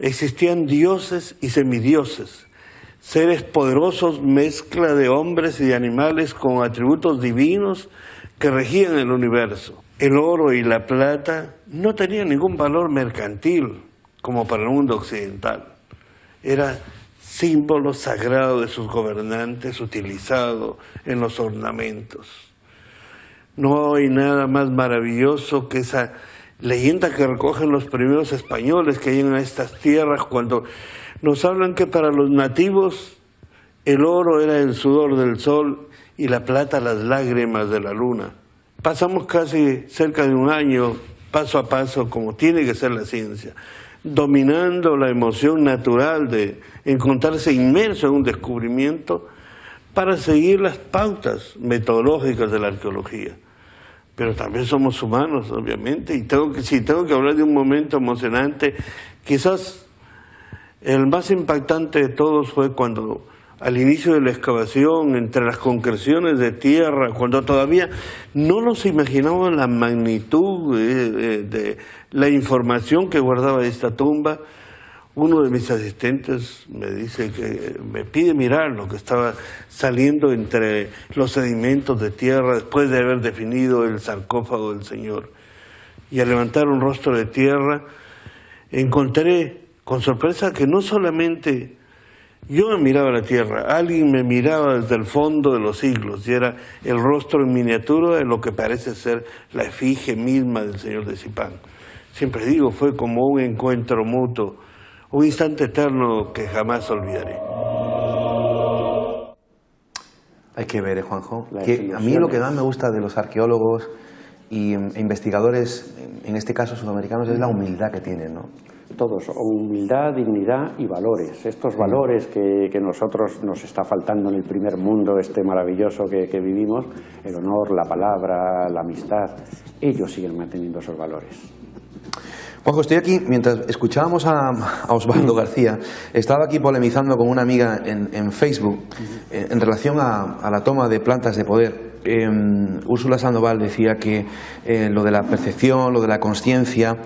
existían dioses y semidioses, seres poderosos, mezcla de hombres y de animales con atributos divinos que regían el universo. El oro y la plata no tenían ningún valor mercantil como para el mundo occidental. Era símbolo sagrado de sus gobernantes utilizado en los ornamentos. No hay nada más maravilloso que esa leyenda que recogen los primeros españoles que llegan a estas tierras cuando nos hablan que para los nativos el oro era el sudor del sol y la plata las lágrimas de la luna. Pasamos casi cerca de un año, paso a paso, como tiene que ser la ciencia, dominando la emoción natural de encontrarse inmerso en un descubrimiento para seguir las pautas metodológicas de la arqueología. Pero también somos humanos, obviamente, y si tengo que hablar de un momento emocionante, quizás el más impactante de todos fue cuando al inicio de la excavación, entre las concreciones de tierra, cuando todavía no nos imaginábamos la magnitud de la información que guardaba esta tumba, uno de mis asistentes me dice que me pide mirar lo que estaba saliendo entre los sedimentos de tierra después de haber definido el sarcófago del Señor. Y al levantar un rostro de tierra, encontré con sorpresa que no solamente yo me miraba a la tierra, alguien me miraba desde el fondo de los siglos, y era el rostro en miniatura de lo que parece ser la efigie misma del señor de Sipán. Siempre digo, fue como un encuentro mutuo, un instante eterno que jamás olvidaré.
Hay que ver, Juanjo, que a mí lo que más me gusta de los arqueólogos e investigadores, en este caso sudamericanos, es la humildad que tienen, ¿no?
Todos, humildad, dignidad y valores. Estos valores que nosotros nos está faltando en el primer mundo, este maravilloso que vivimos, el honor, la palabra, la amistad, ellos siguen manteniendo esos valores.
Juanjo, estoy aquí, mientras escuchábamos a Osvaldo García, estaba aquí polemizando con una amiga en Facebook en relación a la toma de plantas de poder. Úrsula Sandoval decía que lo de la percepción, lo de la consciencia,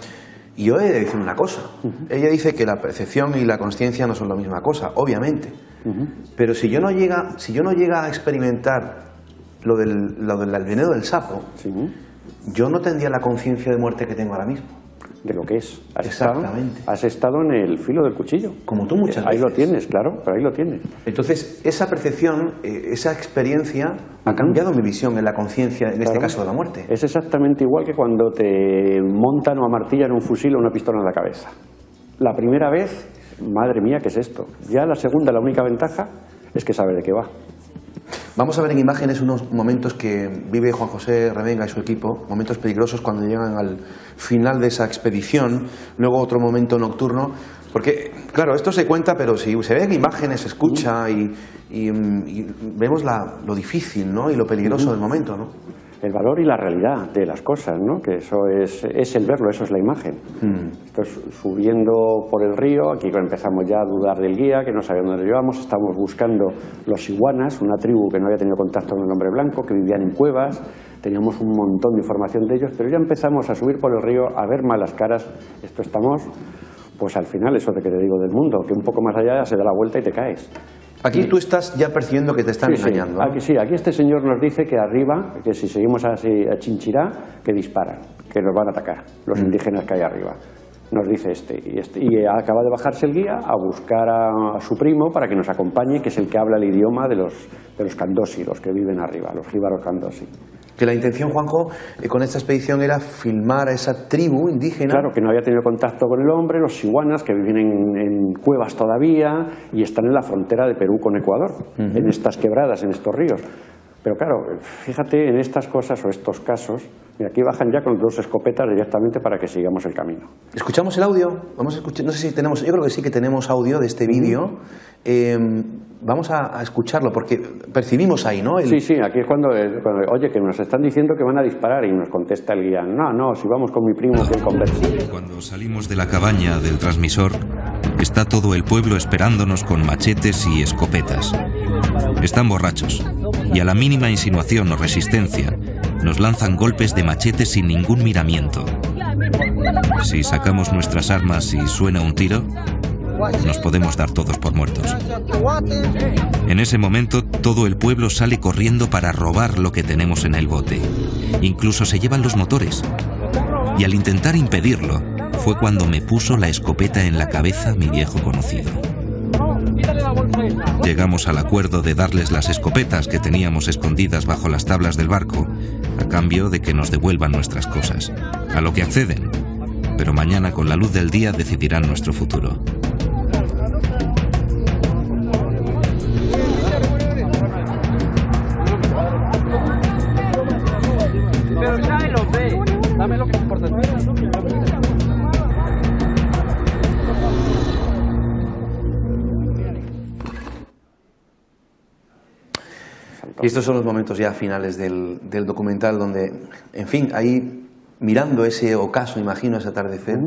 y yo he de decir una cosa. Ella dice que la percepción y la consciencia no son la misma cosa, obviamente. Pero si yo no llega a experimentar lo del veneno del sapo, yo no tendría la conciencia de muerte que tengo ahora mismo.
De lo que es.
Exactamente.
Has estado en el filo del cuchillo.
Como tú muchas veces.
Ahí lo tienes, claro, pero ahí lo tienes.
Entonces, esa percepción, esa experiencia ha cambiado mi visión en la conciencia, en este caso de la muerte.
Es exactamente igual que cuando te montan o amartillan un fusil o una pistola en la cabeza. La primera vez, madre mía, ¿qué es esto? Ya la segunda, la única ventaja es que sabe de qué va.
Vamos a ver en imágenes unos momentos que vive Juan José Revenga y su equipo, momentos peligrosos cuando llegan al final de esa expedición, luego otro momento nocturno, porque, claro, esto se cuenta, pero si se ve en imágenes, se escucha y vemos lo difícil, ¿no?, y lo peligroso del momento, ¿no?
El valor y la realidad de las cosas, ¿no? Que eso es el verlo, eso es la imagen. Esto es subiendo por el río, aquí empezamos ya a dudar del guía, que no sabíamos dónde llevamos, estábamos buscando los iguanas, una tribu que no había tenido contacto con el hombre blanco, que vivían en cuevas, teníamos un montón de información de ellos, pero ya empezamos a subir por el río, a ver malas caras, esto estamos, pues al final, eso de que te digo del mundo, que un poco más allá se da la vuelta y te caes.
Aquí tú estás ya percibiendo que te están engañando, ¿no?
Aquí este señor nos dice que arriba, que si seguimos así a Chinchirá, que disparan, que nos van a atacar los indígenas que hay arriba. Nos dice y acaba de bajarse el guía a buscar a su primo para que nos acompañe, que es el que habla el idioma de los Kandosi, los que viven arriba, los jíbaros Kandosi.
Que la intención, Juanjo, con esta expedición era filmar a esa tribu indígena.
Claro, que no había tenido contacto con el hombre, los iguanas, que viven en cuevas todavía y están en la frontera de Perú con Ecuador, en estas quebradas, en estos ríos. Pero claro, fíjate en estas cosas o estos casos, y aquí bajan ya con 2 escopetas directamente para que sigamos el camino.
¿Escuchamos el audio? Vamos a escuchar, no sé si tenemos, yo creo que sí que tenemos audio de este vídeo. Vamos a escucharlo porque percibimos ahí, ¿no?
Sí, aquí es cuando, oye, que nos están diciendo que van a disparar y nos contesta el guía, no, si vamos con mi primo que él conversa.
Cuando salimos de la cabaña del transmisor, está todo el pueblo esperándonos con machetes y escopetas. Están borrachos y a la mínima insinuación o resistencia nos lanzan golpes de machete sin ningún miramiento. Si sacamos nuestras armas y suena un tiro, nos podemos dar todos por muertos. En ese momento, todo el pueblo sale corriendo para robar lo que tenemos en el bote. Incluso se llevan los motores. Y al intentar impedirlo, fue cuando me puso la escopeta en la cabeza mi viejo conocido. Llegamos al acuerdo de darles las escopetas que teníamos escondidas bajo las tablas del barco, a cambio de que nos devuelvan nuestras cosas, a lo que acceden. Pero mañana, con la luz del día, decidirán nuestro futuro.
Y estos son los momentos ya finales del documental donde, en fin, ahí mirando ese ocaso, imagino, ese atardecer,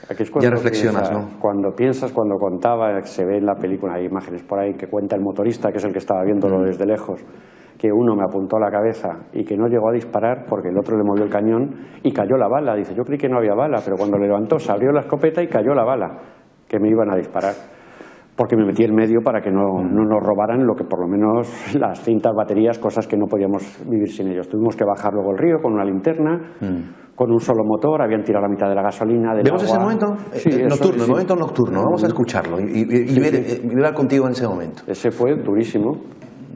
Aquí es
ya reflexionas, ¿no?
Cuando piensas, cuando contaba, se ve en la película, hay imágenes por ahí que cuenta el motorista, que es el que estaba viéndolo desde lejos, que uno me apuntó a la cabeza y que no llegó a disparar porque el otro le movió el cañón y cayó la bala. Dice, yo creí que no había bala, pero cuando le levantó se abrió la escopeta y cayó la bala, que me iban a disparar. Porque me metí en medio para que no nos robaran lo que por lo menos las cintas, baterías, cosas que no podíamos vivir sin ellos. Tuvimos que bajar luego el río con una linterna, con un solo motor, habían tirado la mitad de la gasolina, del
¿Vemos
agua.
ese momento?
Sí,
nocturno, el momento nocturno. Vamos a escucharlo y ver contigo en ese momento.
Ese fue durísimo.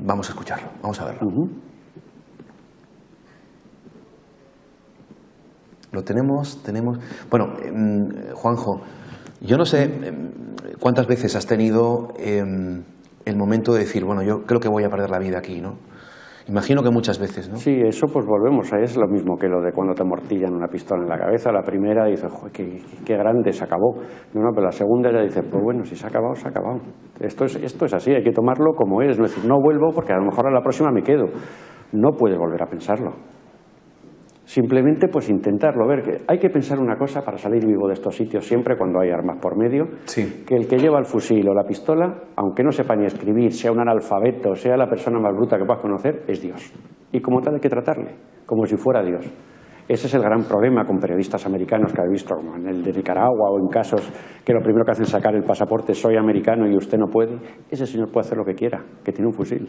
Vamos a escucharlo, vamos a verlo. Lo tenemos. Bueno, Juanjo, yo no sé cuántas veces has tenido el momento de decir, bueno, yo creo que voy a perder la vida aquí, ¿no? Imagino que muchas veces, ¿no?
Sí, eso pues volvemos a es lo mismo que lo de cuando te mortillan una pistola en la cabeza. La primera dices, joder, qué grande, se acabó. No, pero la segunda ya dices, pues bueno, si se ha acabado, se ha acabado. Esto es así, hay que tomarlo como es. No decir, no vuelvo porque a lo mejor a la próxima me quedo. No puedes volver a pensarlo. Simplemente pues intentarlo, ver que hay que pensar una cosa para salir vivo de estos sitios siempre cuando hay armas por medio, que el que lleva el fusil o la pistola, aunque no sepa ni escribir, sea un analfabeto, sea la persona más bruta que puedas conocer, es Dios. Y como tal hay que tratarle, como si fuera Dios. Ese es el gran problema con periodistas americanos que he visto, como en el de Nicaragua o en casos que lo primero que hacen es sacar el pasaporte, soy americano y usted no puede. Ese señor puede hacer lo que quiera, que tiene un fusil.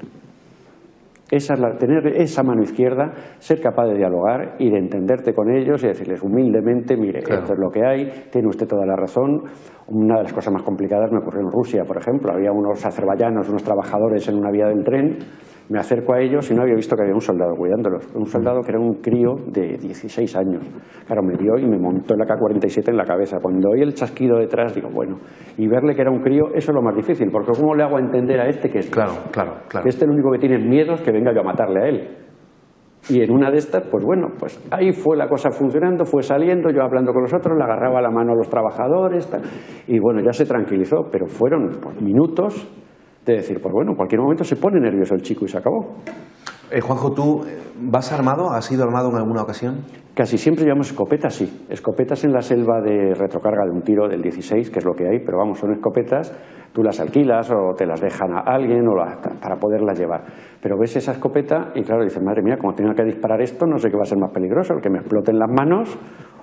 Tener esa mano izquierda, ser capaz de dialogar y de entenderte con ellos y decirles humildemente, mire, esto es lo que hay, tiene usted toda la razón. Una de las cosas más complicadas me ocurrió en Rusia, por ejemplo. Había unos azerbaiyanos, unos trabajadores en una vía del tren. Me acerco a ellos y no había visto que había un soldado cuidándolos. Un soldado que era un crío de 16 años. Claro, me vio y me montó el AK-47 en la cabeza. Cuando oí el chasquido detrás, digo, bueno, y verle que era un crío, eso es lo más difícil, porque ¿cómo le hago a entender a este que es Dios?
Claro.
Que este lo único que tiene es miedo es que venga yo a matarle a él. Y en una de estas, pues bueno, pues ahí fue la cosa funcionando, fue saliendo, yo hablando con los otros, le agarraba la mano a los trabajadores, tal, y bueno, ya se tranquilizó, pero fueron pues, minutos de decir, pues bueno, en cualquier momento se pone nervioso el chico y se acabó.
Juanjo, ¿tú vas armado? ¿Has ido armado en alguna ocasión?
Casi siempre llevamos escopetas, sí. Escopetas en la selva de retrocarga de un tiro del 16, que es lo que hay, pero vamos, son escopetas, tú las alquilas o te las dejan a alguien o para poderlas llevar. Pero ves esa escopeta y claro, dices, madre mía, como tenga que disparar esto, no sé qué va a ser más peligroso, el que me exploten las manos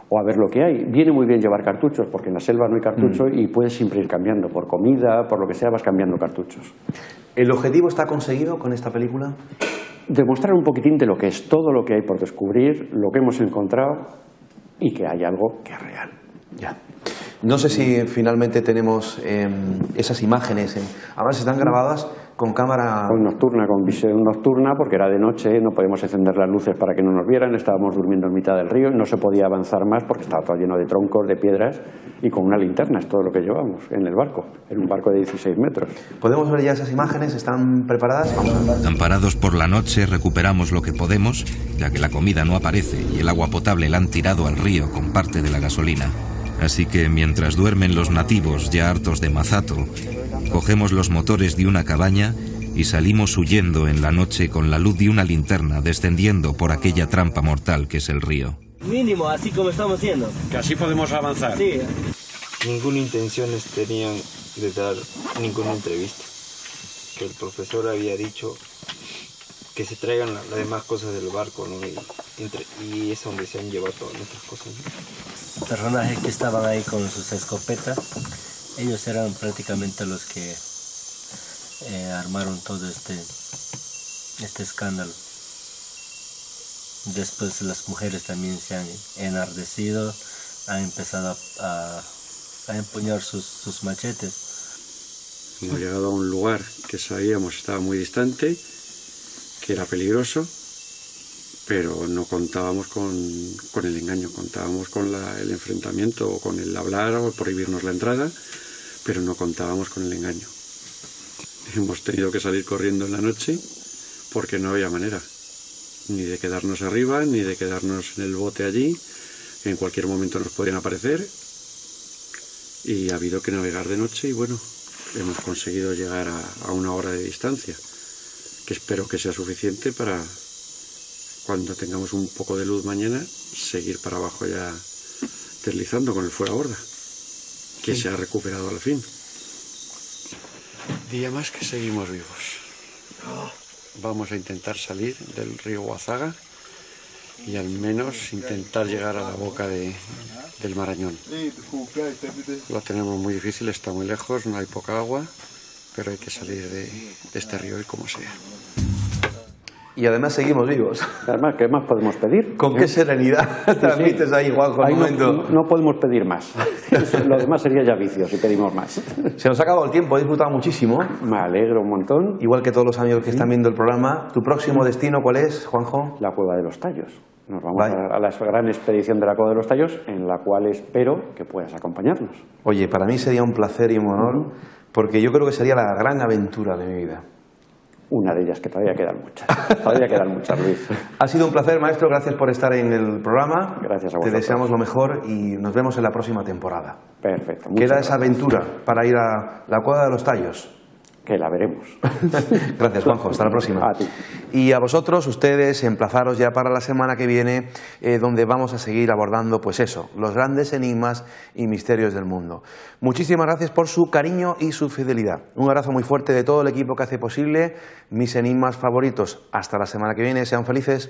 o a ver lo que hay. Viene muy bien llevar cartuchos, porque en la selva no hay cartucho y puedes siempre ir cambiando, por comida, por lo que sea, vas cambiando cartuchos.
¿El objetivo está conseguido con esta película?
Demostrar un poquitín de lo que es todo lo que hay por descubrir, lo que hemos encontrado y que hay algo que es real.
Ya. No sé si finalmente tenemos esas imágenes. Además están grabadas con cámara...
Con nocturna, con visión nocturna, porque era de noche, no podíamos encender las luces para que no nos vieran, estábamos durmiendo en mitad del río y no se podía avanzar más porque estaba todo lleno de troncos, de piedras y con una linterna, es todo lo que llevamos en el barco, en un barco de 16 metros.
¿Podemos ver ya esas imágenes? ¿Están preparadas? Vamos a ver.
Amparados por la noche recuperamos lo que podemos, ya que la comida no aparece y el agua potable la han tirado al río con parte de la gasolina. Así que mientras duermen los nativos ya hartos de mazato, cogemos los motores de una cabaña y salimos huyendo en la noche con la luz de una linterna descendiendo por aquella trampa mortal que es el río.
Mínimo, así como estamos haciendo.
Que así podemos avanzar.
Sí.
Ninguna intención tenían de dar ninguna entrevista. Que el profesor había dicho que se traigan las demás cosas del barco, ¿no? Y es donde se han llevado todas nuestras cosas, ¿no?
Personajes que estaban ahí con sus escopetas, ellos eran prácticamente los que armaron todo este escándalo. Después las mujeres también se han enardecido, han empezado a empuñar sus machetes.
Hemos llegado a un lugar que sabíamos estaba muy distante, que era peligroso, pero no contábamos con el engaño, contábamos con el enfrentamiento o con el hablar o prohibirnos la entrada, pero no contábamos con el engaño. Hemos tenido que salir corriendo en la noche porque no había manera, ni de quedarnos arriba, ni de quedarnos en el bote allí, en cualquier momento nos podían aparecer, y ha habido que navegar de noche y bueno, hemos conseguido llegar a una hora de distancia, que espero que sea suficiente para, cuando tengamos un poco de luz mañana, seguir para abajo ya deslizando con el fuera borda, que se ha recuperado al fin. Día más que seguimos vivos. Vamos a intentar salir del río Huazaga y al menos intentar llegar a la boca del Marañón. Lo tenemos muy difícil, está muy lejos, no hay poca agua, pero hay que salir de este río y como sea.
Y además seguimos vivos.
Además, ¿qué más podemos pedir?
¿Con qué serenidad transmites ahí, Juanjo?
Ahí no podemos pedir más. Lo demás sería ya vicio si pedimos más.
Se nos ha acabado el tiempo, he disfrutado muchísimo.
Me alegro un montón.
Igual que todos los amigos que están viendo el programa. ¿Tu próximo destino cuál es, Juanjo?
La Cueva de los Tallos. Nos vamos a la gran expedición de la Cueva de los Tallos, en la cual espero que puedas acompañarnos.
Oye, para mí sería un placer y un honor, porque yo creo que sería la gran aventura de mi vida.
Una de ellas, que todavía quedan muchas. Todavía quedan muchas, Luis.
Ha sido un placer, maestro. Gracias por estar en el programa.
Gracias a vosotros.
Te deseamos lo mejor y nos vemos en la próxima temporada.
Perfecto.
Queda esa aventura para ir a la Cueva de los Tallos.
que la veremos.
Gracias, Juanjo. Hasta la próxima.
A ti.
Y a vosotros, ustedes, emplazaros ya para la semana que viene, donde vamos a seguir abordando, pues eso, los grandes enigmas y misterios del mundo. Muchísimas gracias por su cariño y su fidelidad. Un abrazo muy fuerte de todo el equipo que hace posible mis enigmas favoritos. Hasta la semana que viene. Sean felices.